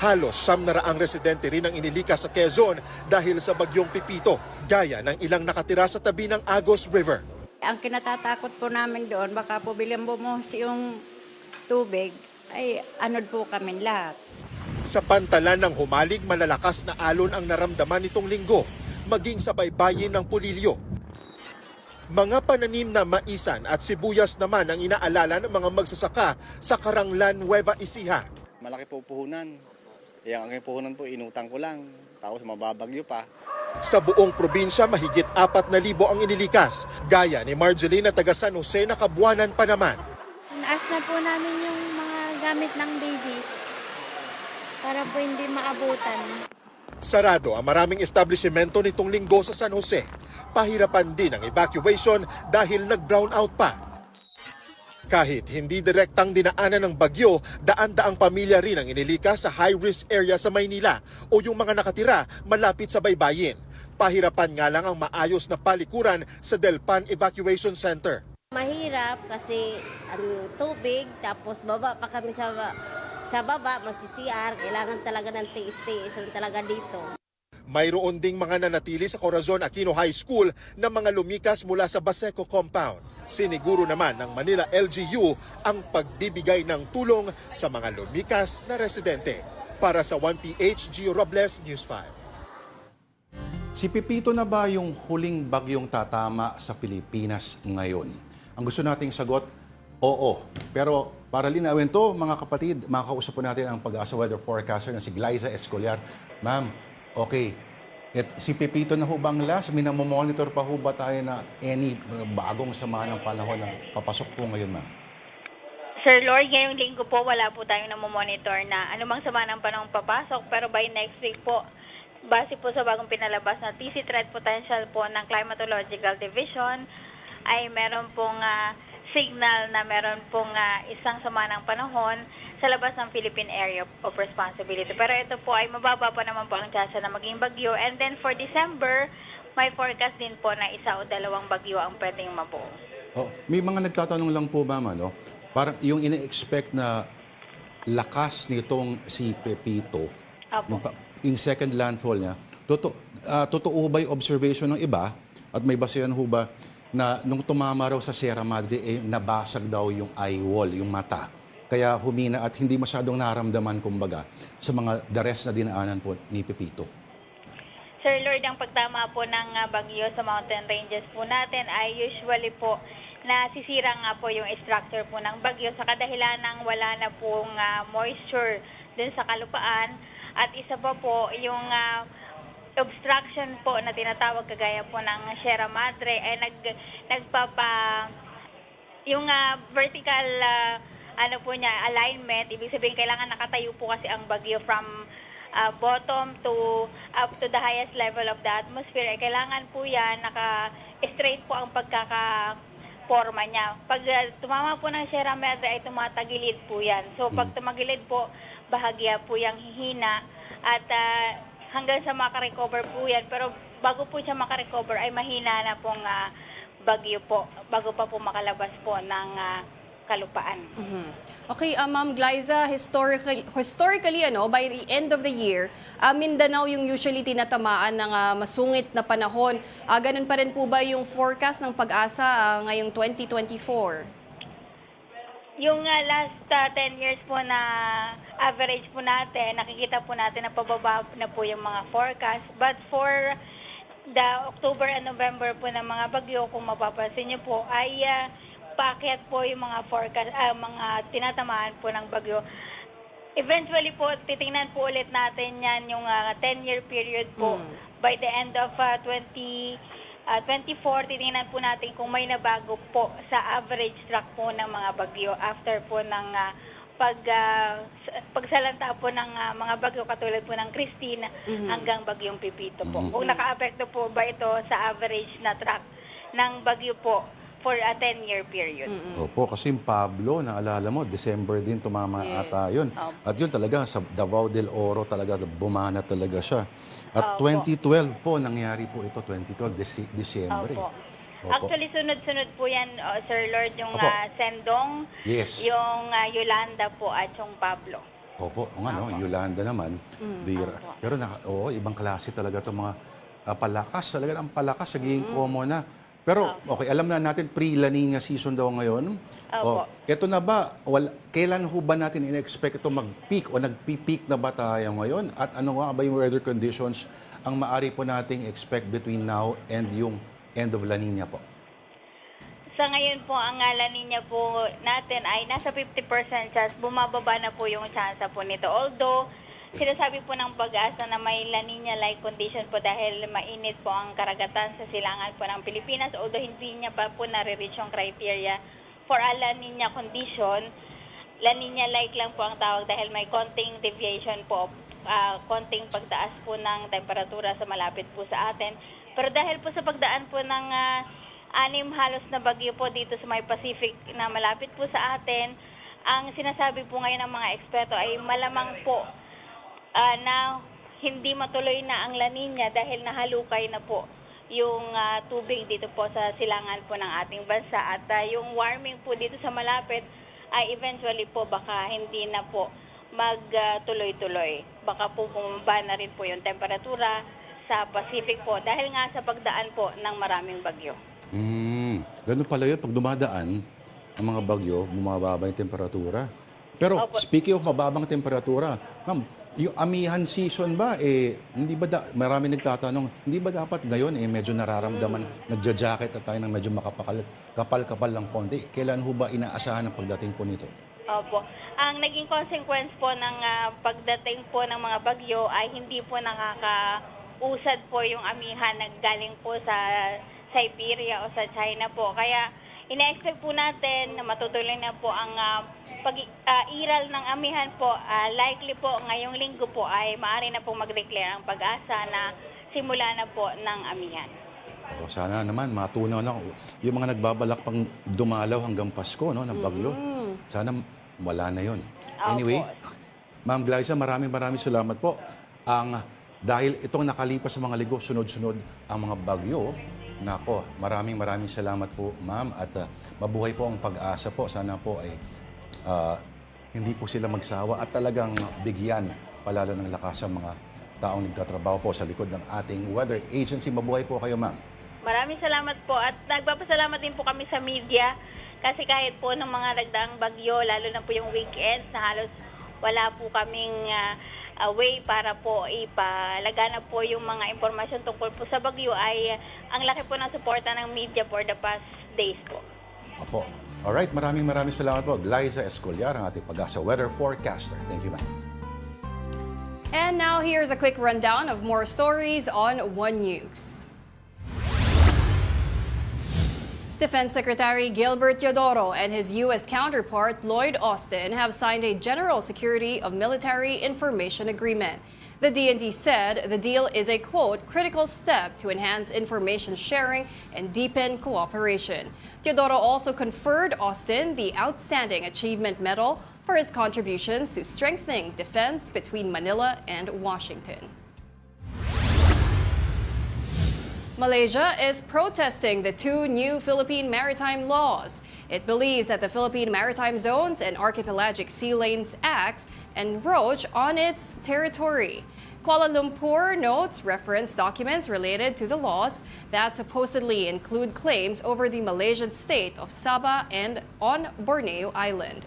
Halos 700 residente rin ang inilikas sa Quezon dahil sa bagyong Pipito, gaya ng ilang nakatira sa tabi ng Agos River. Ang kinatatakot po namin doon, baka po bilang bumuhos yung tubig, ay anod po kami lahat. Sa pantalan ng humalig, malalakas na alon ang naramdaman nitong linggo, maging sa baybayin ng Pulilio. Mga pananim na maisan at sibuyas naman ang inaalala ng mga magsasaka sa Karanglan, Nueva Ecija. Malaki po puhunan. Yung aking puhunan po, inutang ko lang. Tapos mababagyo pa. Sa buong probinsya, mahigit 4,000 ang inilikas. Gaya ni Marjeline na taga San Jose na kabuanan pa naman. Inaas na po namin yung mga gamit ng baby para po hindi maabutan. Sarado ang maraming establishmento nitong linggo sa San Jose. Pahirapan din ang evacuation dahil nag-brown out pa. Kahit hindi direktang dinaanan ng bagyo, daan-daang pamilya rin ang inilikas sa high-risk area sa Maynila o yung mga nakatira malapit sa baybayin. Pahirapan nga lang ang maayos na palikuran sa Delpan Evacuation Center. Mahirap kasi ang tubig, tapos baba pa kami sa baba, magsi-CR. Kailangan talaga ng tiis-tiis lang talaga dito. Mayroon ding mga nanatili sa Corazon Aquino High School na mga lumikas mula sa Baseco compound. Siniguro naman ng Manila LGU ang pagbibigay ng tulong sa mga lumikas na residente. Para sa 1PH, Gio Robles, News 5. Si Pipito na ba yung huling bagyong tatama sa Pilipinas ngayon? Ang gusto nating sagot, oo. Pero para linawin to, mga kapatid, makakausap po natin ang Pag-asa weather forecaster na si Glyza Escoliar. Ma'am, okay, si Pipito na ho bang last? Minamomonitor pa ho ba tayo na any bagong sama ng panahon na papasok po ngayon, ma'am? Sir Lord, ngayong linggo po, wala po tayong namomonitor na anumang sama ng panahon papasok. Pero by next week po, base po sa bagong pinalabas na TC Threat Potential po ng Climatological Division, ay meron pong signal na meron pong isang sama ng panahon sa labas ng Philippine Area of Responsibility. Pero ito po ay mababa pa naman po ang tsansa na maging bagyo. And then for December, may forecast din po na 1 o 2 bagyo ang pwedeng mabuo. Oh, may mga nagtatanong lang po, ma'am, ano? Parang yung ina-expect na lakas nitong si Pepito, yung second landfall niya, totoo ba yung observation ng iba at may basehan ho ba na nung tumama raw sa Sierra Madre, nabasag daw yung eye wall, yung mata. Kaya humina at hindi masyadong naramdaman, kumbaga, sa mga the rest na dinaanan po ni Pepito. Sir Lord, ang pagtama po ng bagyo sa mountain ranges po natin ay usually po nasisira nga po yung structure po ng bagyo sa kadahilan ng wala na pong moisture dun sa kalupaan. At isa pa po, yung obstruction po na tinatawag kagaya po ng Sierra Madre ay yung vertical ano po niya, alignment, ibig sabihin kailangan nakatayo po kasi ang bagyo from bottom to up to the highest level of the atmosphere. Kailangan po yan naka-straight po ang pagkakaporma niya. Pag tumama po ng Sierra Madre ay tumatagilid po yan. So pag tumagilid po, bahagya po yung hihina at hanggang sa makarecover po yan. Pero bago po siya makarecover ay mahina na pong bagyo po bago pa po makalabas po ng kalupaan. Okay, Ma'am Glyza, historically by the end of the year, Mindanao yung usually tinatamaan ng masungit na panahon. Ganun pa rin po ba yung forecast ng Pag-asa ngayong 2024? Yung last 10 years po na average po natin, nakikita po natin na pababa na po yung mga forecast. But for the October and November po ng mga bagyo, kung mapapansin niyo po, ay paakyat po yung mga forecast, mga tinatamaan po ng bagyo. Eventually po, titingnan po ulit natin yan yung 10-year period po. By the end of 2024, titingnan po natin kung may nabago po sa average track po ng mga bagyo after po ng pagsalanta po ng mga bagyo katulad po ng Christine hanggang bagyong Pipito po. Kung naka-apekto po ba ito sa average na track ng bagyo po for a 10-year period. Opo, kasi yung Pablo, naalala mo, December din tumama ata yun. At yun talaga, sa Davao del Oro talaga, bumana talaga siya. At 2012 po, nangyari po ito, 2012, Disyembre. Opo. Opo. Actually, sunod-sunod po yan, Sir Lord, yung Opo. Sendong, Yes. yung Yolanda po at yung Pablo. Opo, Yolanda naman. Pero ibang klase talaga itong mga palakas. Talaga ang palakas, naging common na. Pero, okay, alam na natin, pre-La Nina season daw ngayon. Opo. Ito na ba, kailan ho ba natin in-expect ito mag-peak o nag-peak na ba tayo ngayon? At ano nga ba yung weather conditions ang maari po nating expect between now and yung end of La Nina po? Sa ngayon po, ang La Nina po natin ay nasa 50% chance. Bumababa na po yung chance po nito. Although, sinasabi po ng Pag-asa na may La Nina-like condition po dahil mainit po ang karagatan sa silangan po ng Pilipinas. Although hindi niya pa po nare-reach yung criteria for a La Nina condition, La Nina-like lang po ang tawag dahil may konting deviation po, konting pagtaas po ng temperatura sa malapit po sa atin. Pero dahil po sa pagdaan po ng 6 halos na bagyo po dito sa may Pacific na malapit po sa atin, ang sinasabi po ngayon ng mga eksperto ay malamang po na hindi matuloy na ang La Nina dahil nahalukay na po yung tubig dito po sa silangan po ng ating bansa at yung warming po dito sa malapit ay eventually po baka hindi na po magtuloy-tuloy. Baka po bumaba na rin po yung temperatura sa Pacific po dahil nga sa pagdaan po ng maraming bagyo. Ganun pala yun, pag dumadaan ang mga bagyo, bumababa yung temperatura. Pero speaking of mababang temperatura, ma'am, yung amihan season ba, hindi ba marami nagtatanong, hindi ba dapat ngayon medyo nararamdaman, nagja-jacket at tayo ng medyo kapal-kapal lang konti? Kailan ho ba inaasahan ang pagdating po nito? Opo. Ang naging consequence po ng pagdating po ng mga bagyo ay hindi po nakakausad po yung amihan na galing po sa Siberia o sa China po. Kaya ina-expect po natin na matutuloy na po ang pag-iral ng amihan po. Likely po ngayong linggo po ay maaari na po mag-declare ang Pag-asa na simula na po ng amihan. Sana naman matunaw na yung mga nagbabalak pang dumalaw hanggang Pasko ng bagyo. Sana wala na yon. Anyway, Ma'am Glyza, maraming salamat po. Dahil itong nakalipas sa mga linggo, sunod-sunod ang mga bagyo. Nako, maraming salamat po, ma'am, at mabuhay po ang Pag-asa po. Sana po ay hindi po sila magsawa at talagang bigyan palalo ng lakas ang mga taong nagtatrabaho po sa likod ng ating weather agency. Mabuhay po kayo, ma'am. Maraming salamat po at nagpapasalamat din po kami sa media kasi kahit po ng mga nagdaang bagyo, lalo na po yung weekends na halos wala po kaming way para po ipalagana po yung mga impormasyon tungkol po sa bagyo ay ang laki po ng suporta ng media for the past days po. Opo. Alright, maraming salamat po. Glyza Escollar, ang ating Pag-asa weather forecaster. Thank you, ma'am. And now here's a quick rundown of more stories on One News. Defense Secretary Gilbert Teodoro and his U.S. counterpart Lloyd Austin have signed a General Security of Military Information Agreement. The DND said the deal is a, quote, critical step to enhance information sharing and deepen cooperation. Teodoro also conferred Austin the Outstanding Achievement Medal for his contributions to strengthening defense between Manila and Washington. Malaysia is protesting the two new Philippine maritime laws. It believes that the Philippine Maritime Zones and Archipelagic Sea Lanes Acts encroach on its territory. Kuala Lumpur notes reference documents related to the laws that supposedly include claims over the Malaysian state of Sabah and on Borneo Island.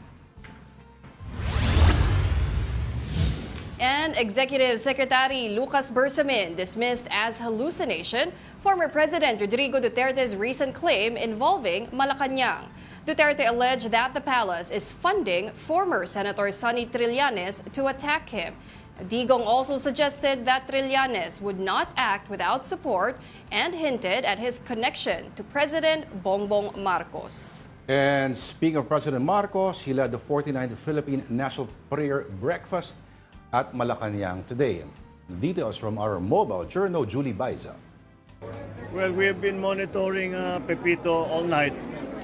And Executive Secretary Lucas Bersamin dismissed as hallucination former President Rodrigo Duterte's recent claim involving Malacanang. Duterte alleged that the palace is funding former Senator Sonny Trillanes to attack him. Digong also suggested that Trillanes would not act without support and hinted at his connection to President Bongbong Marcos. And speaking of President Marcos, he led the 49th Philippine National Prayer Breakfast at Malacanang today. Details from our mobile journal, Julie Baiza. Well, we have been monitoring Pepito all night.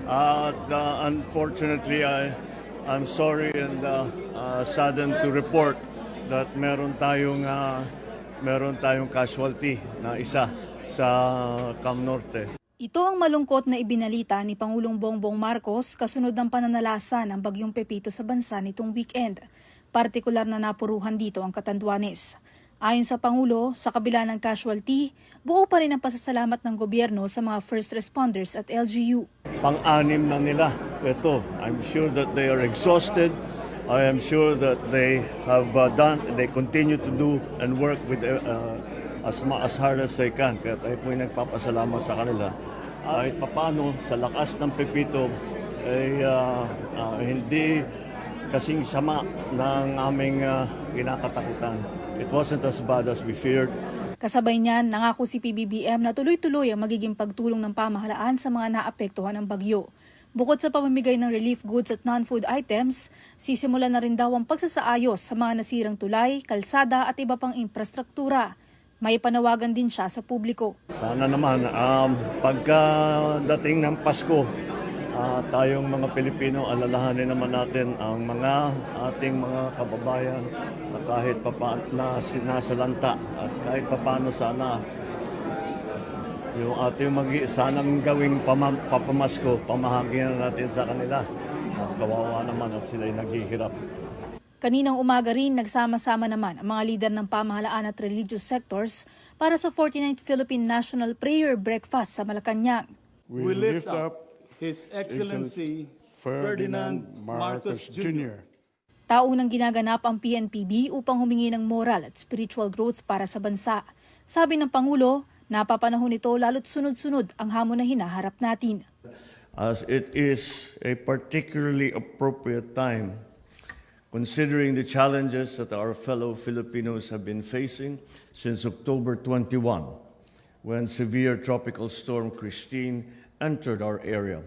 Unfortunately, I'm sorry and saddened to report that meron tayong casualty na isa sa Cam Norte. Ito ang malungkot na ibinalita ni Pangulong Bongbong Marcos kasunod ng pananalasa ng bagyong Pepito sa bansa nitong weekend. Partikular na napuruhan dito ang Catanduanes. Ayon sa Pangulo, sa kabila ng casualty, buo pa rin ang pasasalamat ng gobyerno sa mga first responders at LGU. Pang-anim na nila ito. I'm sure that they are exhausted. I am sure that they have they continue to do and work with as hard as they can. Kaya tayo po nagpapasalamat sa kanila. Kahit papano, sa lakas ng Pepito, ay hindi kasing sama ng aming kinakatakutan. It wasn't as bad as we feared. Kasabay niyan, nangako si PBBM na tuloy-tuloy ang magiging pagtulong ng pamahalaan sa mga naapektuhan ng bagyo. Bukod sa pamamigay ng relief goods at non-food items, sisimulan na rin daw ang pagsasaayos sa mga nasirang tulay, kalsada at iba pang infrastruktura. May panawagan din siya sa publiko. Sana naman, pagkadating ng Pasko, tayong mga Pilipino, alalahanin naman natin ang mga ating mga kababayan na kahit na sinasalanta at kahit papano sana yung ating sanang gawing papamasko, pamahagi na natin sa kanila. Kawawa naman at sila'y naghihirap. Kaninang umaga rin, nagsama-sama naman ang mga lider ng pamahalaan at religious sectors para sa 49th Philippine National Prayer Breakfast sa Malacanang. We lift up His Excellency Ferdinand Marcos Jr. Taunang ginaganap ang PNPB upang humingi ng moral at spiritual growth para sa bansa. Sabi ng Pangulo, napapanahon ito lalo't sunod-sunod ang hamon na hinaharap natin. As it is a particularly appropriate time, considering the challenges that our fellow Filipinos have been facing since October 21, when severe tropical storm Christine entered our area,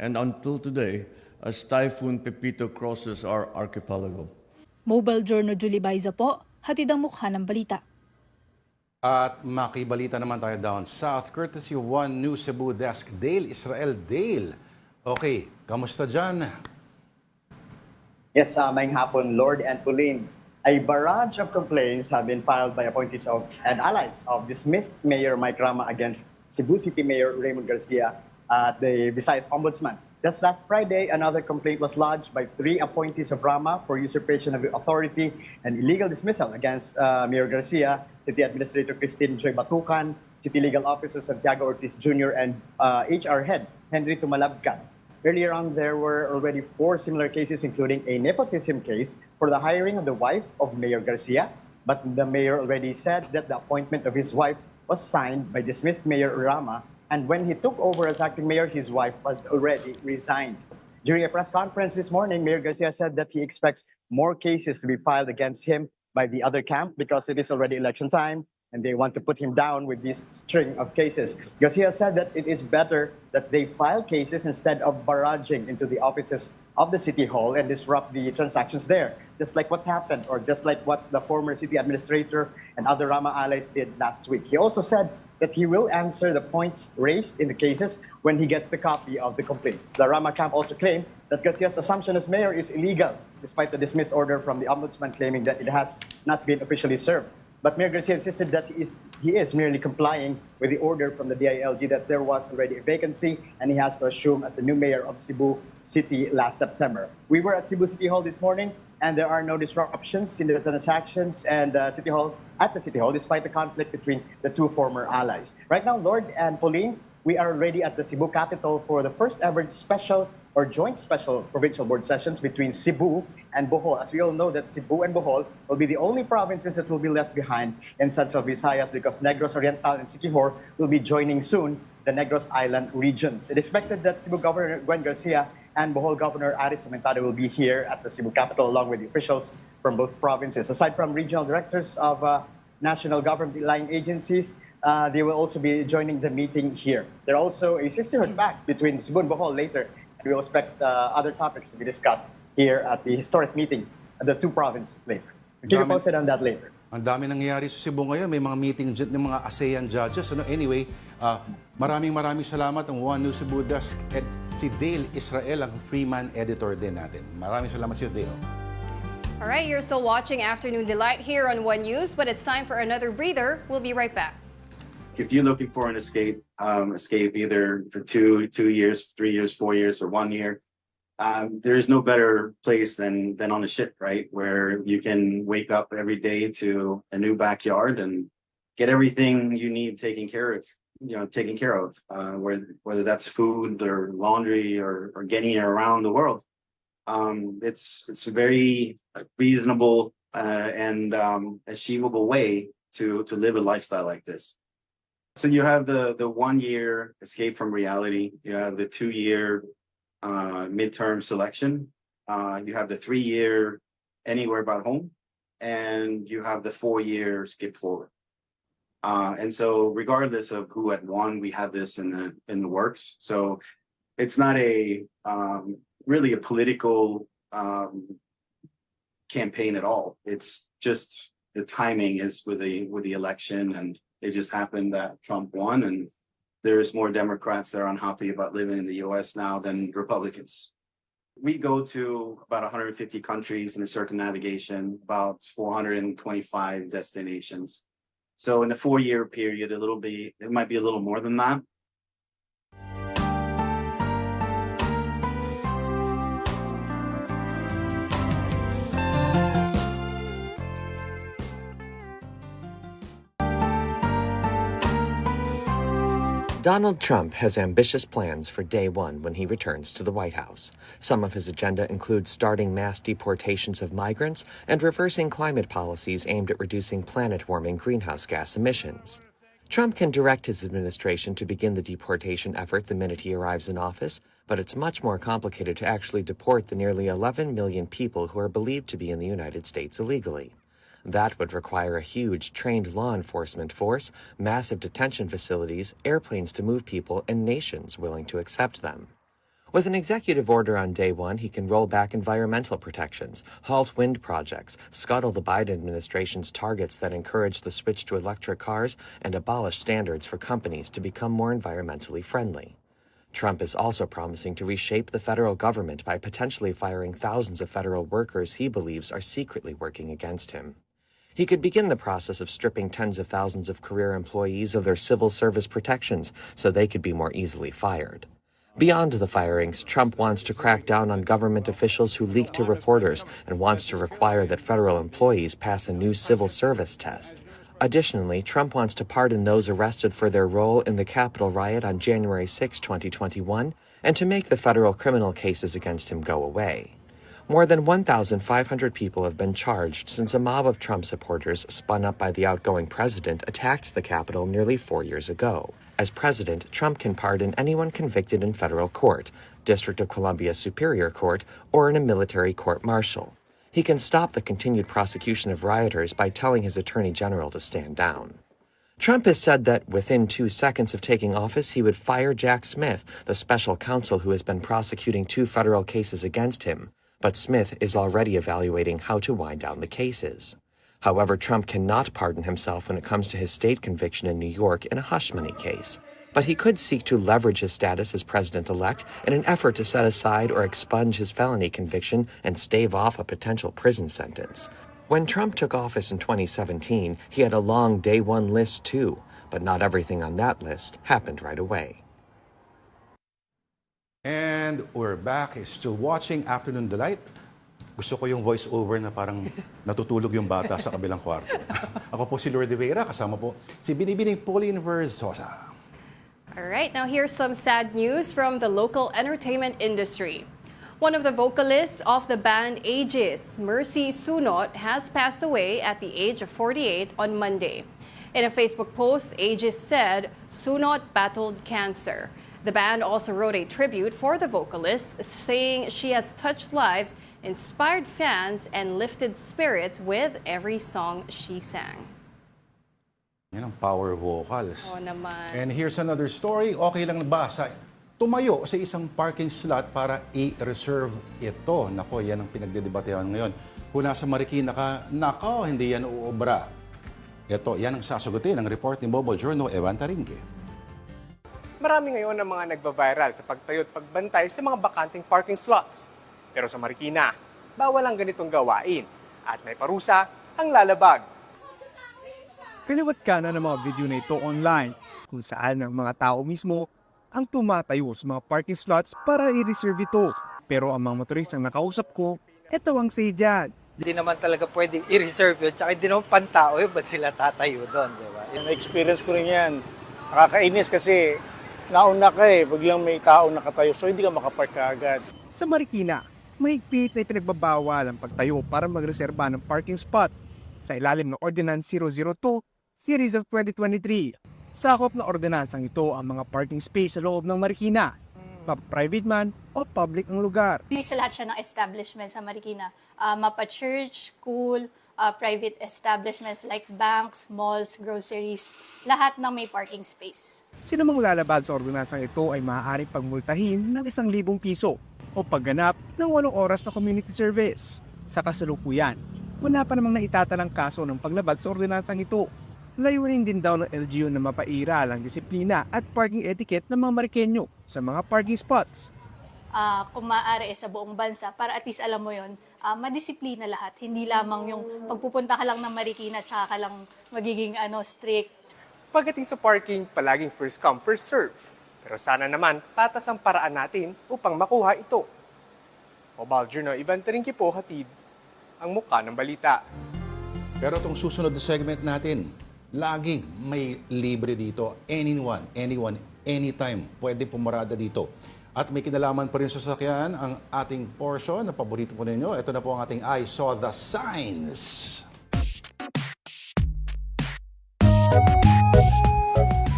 and until today, as Typhoon Pepito crosses our archipelago. Mobile Journal Julie Baiza po, hatid ang mukha ng balita. At makibalita naman tayo down south, courtesy of One News Cebu Desk, Dale Israel. Dale, okay, kamusta dyan? Yes, maayong hapon, Lord and Pauline. A barrage of complaints have been filed by appointees of and allies of dismissed Mayor Mike Rama against Cebu City Mayor Raymond Garcia at the Visayas Ombudsman. Just last Friday, another complaint was lodged by 3 appointees of Rama for usurpation of authority and illegal dismissal against Mayor Garcia, City Administrator Christine Joy Batucan, City Legal Officer Santiago Ortiz Jr., and HR Head Henry Tumalabcan. Earlier on, there were already 4 similar cases, including a nepotism case for the hiring of the wife of Mayor Garcia. But the mayor already said that the appointment of his wife was signed by dismissed Mayor Rama, and when he took over as acting mayor, his wife was already resigned. During a press conference this morning, Mayor Garcia said that he expects more cases to be filed against him by the other camp because it is already election time and they want to put him down with this string of cases. Garcia said that it is better that they file cases instead of barraging into the offices of the City Hall and disrupt the transactions there, just like what happened or just like what the former city administrator and other Rama allies did last week. He also said that he will answer the points raised in the cases when he gets the copy of the complaint. The Rama camp also claimed that Garcia's assumption as mayor is illegal, despite the dismissed order from the ombudsman claiming that it has not been officially served. But Mayor Garcia insisted that he is merely complying with the order from the DILG that there was already a vacancy and he has to assume as the new mayor of Cebu City last September. We were at Cebu City Hall this morning and there are no disruptions in the transactions and at the City Hall despite the conflict between the two former allies. Right now, Lord and Pauline, we are already at the Cebu capital for the first ever special or joint special provincial board sessions between Cebu and Bohol. As we all know that Cebu and Bohol will be the only provinces that will be left behind in Central Visayas because Negros Oriental and Siquijor will be joining soon the Negros Island regions. It is expected that Cebu Governor Gwen Garcia and Bohol Governor Aris Amentado will be here at the Cebu capital along with the officials from both provinces. Aside from regional directors of national government-line agencies, they will also be joining the meeting here. There are also a sisterhood pact between Cebu and Bohol later. We will expect other topics to be discussed here at the historic meeting of the two provinces later. Keep you posted on that later. Ang dami nangyayari sa Cebu ngayon. May mga meeting ng mga ASEAN judges. Anyway, maraming salamat ang One News Cebu Desk at si Dale Israel, ang Freeman editor din natin. Maraming salamat si Dale. All right, you're still watching Afternoon Delight here on One News, but it's time for another breather. We'll be right back. If you're looking for an escape either for two years, 3 years, 4 years, or 1 year, there's no better place than on a ship, right? Where you can wake up every day to a new backyard and get everything you need taken care of. Whether that's food or laundry or getting around the world. It's a very reasonable and achievable way to live a lifestyle like this. So you have the 1 year escape from reality. You have the 2 year midterm selection. You have the 3 year anywhere but home, and you have the 4 year skip forward. And so regardless of who had won, we had this in the works. So it's not really a political campaign at all. It's just the timing is with the election, and it just happened that Trump won, and there's more Democrats that are unhappy about living in the US now than Republicans. We go to about 150 countries in a circumnavigation, about 425 destinations. So in the 4 year period, it might be a little more than that. Donald Trump has ambitious plans for day one when he returns to the White House. Some of his agenda includes starting mass deportations of migrants and reversing climate policies aimed at reducing planet-warming greenhouse gas emissions. Trump can direct his administration to begin the deportation effort the minute he arrives in office, but it's much more complicated to actually deport the nearly 11 million people who are believed to be in the United States illegally. That would require a huge trained law enforcement force, massive detention facilities, airplanes to move people, and nations willing to accept them. With an executive order on day one, he can roll back environmental protections, halt wind projects, scuttle the Biden administration's targets that encourage the switch to electric cars, and abolish standards for companies to become more environmentally friendly. Trump is also promising to reshape the federal government by potentially firing thousands of federal workers he believes are secretly working against him. He could begin the process of stripping tens of thousands of career employees of their civil service protections so they could be more easily fired. Beyond the firings, Trump wants to crack down on government officials who leak to reporters and wants to require that federal employees pass a new civil service test. Additionally, Trump wants to pardon those arrested for their role in the Capitol riot on January 6, 2021, and to make the federal criminal cases against him go away. More than 1,500 people have been charged since a mob of Trump supporters spun up by the outgoing president attacked the Capitol nearly 4 years ago. As president, Trump can pardon anyone convicted in federal court, District of Columbia Superior Court, or in a military court-martial. He can stop the continued prosecution of rioters by telling his attorney general to stand down. Trump has said that within 2 seconds of taking office, he would fire Jack Smith, the special counsel who has been prosecuting 2 federal cases against him. But Smith is already evaluating how to wind down the cases. However, Trump cannot pardon himself when it comes to his state conviction in New York in a hush money case. But he could seek to leverage his status as president-elect in an effort to set aside or expunge his felony conviction and stave off a potential prison sentence. When Trump took office in 2017, he had a long Day 1 list too, but not everything on that list happened right away. And we're back. Still watching Afternoon Delight. Gusto ko yung voice-over na parang natutulog yung bata sa kabilang kwarto. Ako po si Lourdes Vera, kasama po si Binibining Pauline Versosa. All right, now here's some sad news from the local entertainment industry. One of the vocalists of the band Aegis, Mercy Sunot, has passed away at the age of 48 on Monday. In a Facebook post, Aegis said Sunot battled cancer. The band also wrote a tribute for the vocalist, saying she has touched lives, inspired fans, and lifted spirits with every song she sang. Yan ang power vocals. Oo naman. And here's another story. Okay lang ba tumayo sa isang parking slot para i-reserve ito? Nako, yan ang pinagdedebatehan ngayon. Kung nasa Marikina ka, nako, hindi yan uobra. Ito, yan ang sasagutin ng report ni Mobile Journal, Evan Tarinque. Marami ngayon ang mga nagba-viral sa pagtayo at pagbantay sa mga bakanting parking slots. Pero sa Marikina, bawal ang ganitong gawain at may parusa ang lalabag. Kaliwat kanan ng mga video na ito online kung saan ang mga tao mismo ang tumatayo sa mga parking slots para i-reserve ito. Pero ang mga motoristang nakausap ko, ito ang say dyan. Hindi naman talaga pwedeng i-reserve yun, tsaka hindi naman pantao yun, ba't sila tatayo doon, di ba? Na-experience ko rin yan. Nakakainis kasi nauna ka biglang may tao nakatayo, so hindi ka makapark agad. Sa Marikina, mahigpit na ipinagbabawal ang pagtayo para magreserba ng parking spot sa ilalim ng Ordinance 002, Series of 2023. Sakop na ordinansang ito ang mga parking space sa loob ng Marikina, private man o public ang lugar. Sa lahat siya ng establishment sa Marikina, mapa-church, school, private establishments like banks, malls, groceries, lahat ng may parking space. Sino mang lalabag sa ordinansang ito ay maaaring pagmultahin ng 1,000 piso o pagganap ng 8 oras na community service. Sa kasalukuyan, wala pa namang naitatalang kaso ng paglabag sa ordinansang ito. Layunin din daw ng LGU na mapairal ang disiplina at parking etiquette ng mga Marikenyo sa mga parking spots. Kung maaari sa buong bansa, para at least alam mo yon, madisiplina lahat. Hindi lamang yung pagpupunta ka lang ng Marikina tsaka ka lang magiging strict. Pagdating sa parking, palaging first come, first serve. Pero sana naman, patas ang paraan natin upang makuha ito. Mobile Journal, Ivan Tarinque po, hatid ang mukha ng balita. Pero itong susunod na segment natin, laging may libre dito. Anyone, anytime, pwede pumarada dito. At may kinalaman pa rin sa sasakyan ang ating portion na paborito po ninyo. Ito na po ang ating I Saw the Signs.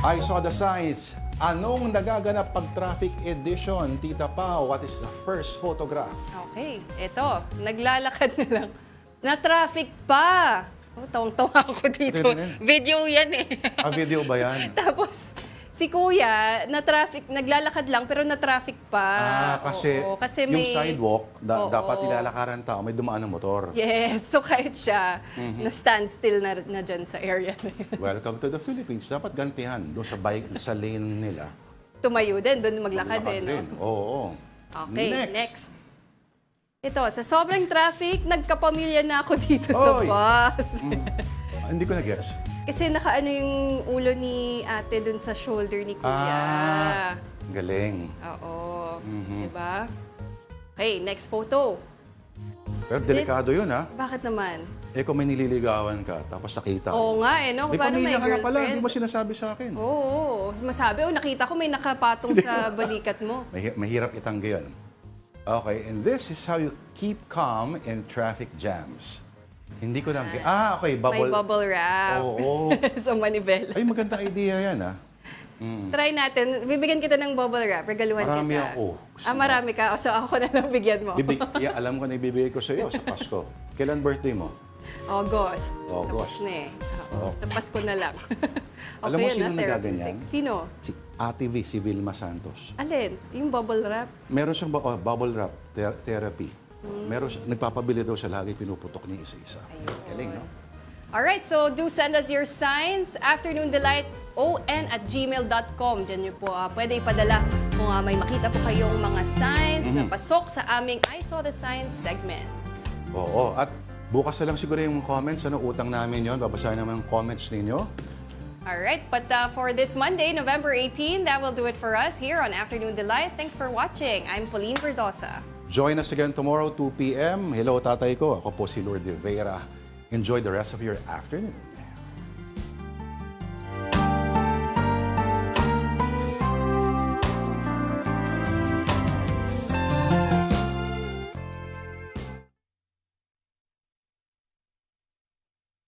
I Saw the Signs. Anong nagaganap pag traffic edition? Tita Pao, what is the first photograph? Okay, ito. Naglalakad na lang. Na-traffic pa! Tawang-tawa ako dito. Video yan Video ba yan? Tapos, si Kuya, naglalakad lang pero na-traffic pa. Kasi, kasi yung may sidewalk, dapat nilalakaran tao, may dumaan ng motor. Yes, so kahit siya, na-standstill na dyan sa area na yun. Welcome to the Philippines. Dapat gantihan doon sa bike, sa lane nila. Tumayo din, doon maglakad din. Oo. Okay, next. Ito, sa sobrang traffic, nagkapamilya na ako dito sa bus. Hindi ko na-guess. Kasi nakaano yung ulo ni ate dun sa shoulder ni Kuya. Galing. Oo. Diba? Okay, next photo. Pero delikado yun, ha? Bakit naman? Kung may nililigawan ka, tapos nakita. Oo nga, no? May Paano pamilya may ka na pala, girlfriend? hindi mo sinasabi sa akin. Oo. Masabi, nakita ko may nakapatong sa balikat mo. Mahirap itanggi yun. Okay, and this is how you keep calm in traffic jams. Hindi ko lang... okay, bubble... May bubble wrap. Oo. Sa manibela. Ay, magandang idea yan, ha? Try natin. Bibigyan kita ng bubble wrap. Regaluhan Marami kita. ako. Marami ka. So ako na lang bigyan mo. Alam ko na ibibigay ko sa iyo sa Pasko. Kailan birthday mo? August. August. Tapos na eh. Oo, sa Pasko na lang. Alam mo Okay, sino na, nagaganyan? Sino? Si Ate V, si Vilma Santos. Alin? Yung bubble wrap? Meron siyang bubble wrap therapy. Meron siya, nagpapabili daw siya lagi, pinuputok niya isa-isa. Galing, no? Alright, so do send us your signs. Afternoon Delight, on@gmail.com. Diyan nyo po pwede ipadala kung may makita po kayong mga signs na pasok sa aming I Saw the Signs segment. Oo, at bukas na lang siguro yung comments, utang namin yon. Babasahin naman ang comments ninyo. Alright, but for this Monday, November 18, that will do it for us here on Afternoon Delight. Thanks for watching. I'm Pauline Verzosa. Join us again tomorrow, 2 p.m. Hello, tatay ko. Ako po si Lourdes Vera. Enjoy the rest of your afternoon.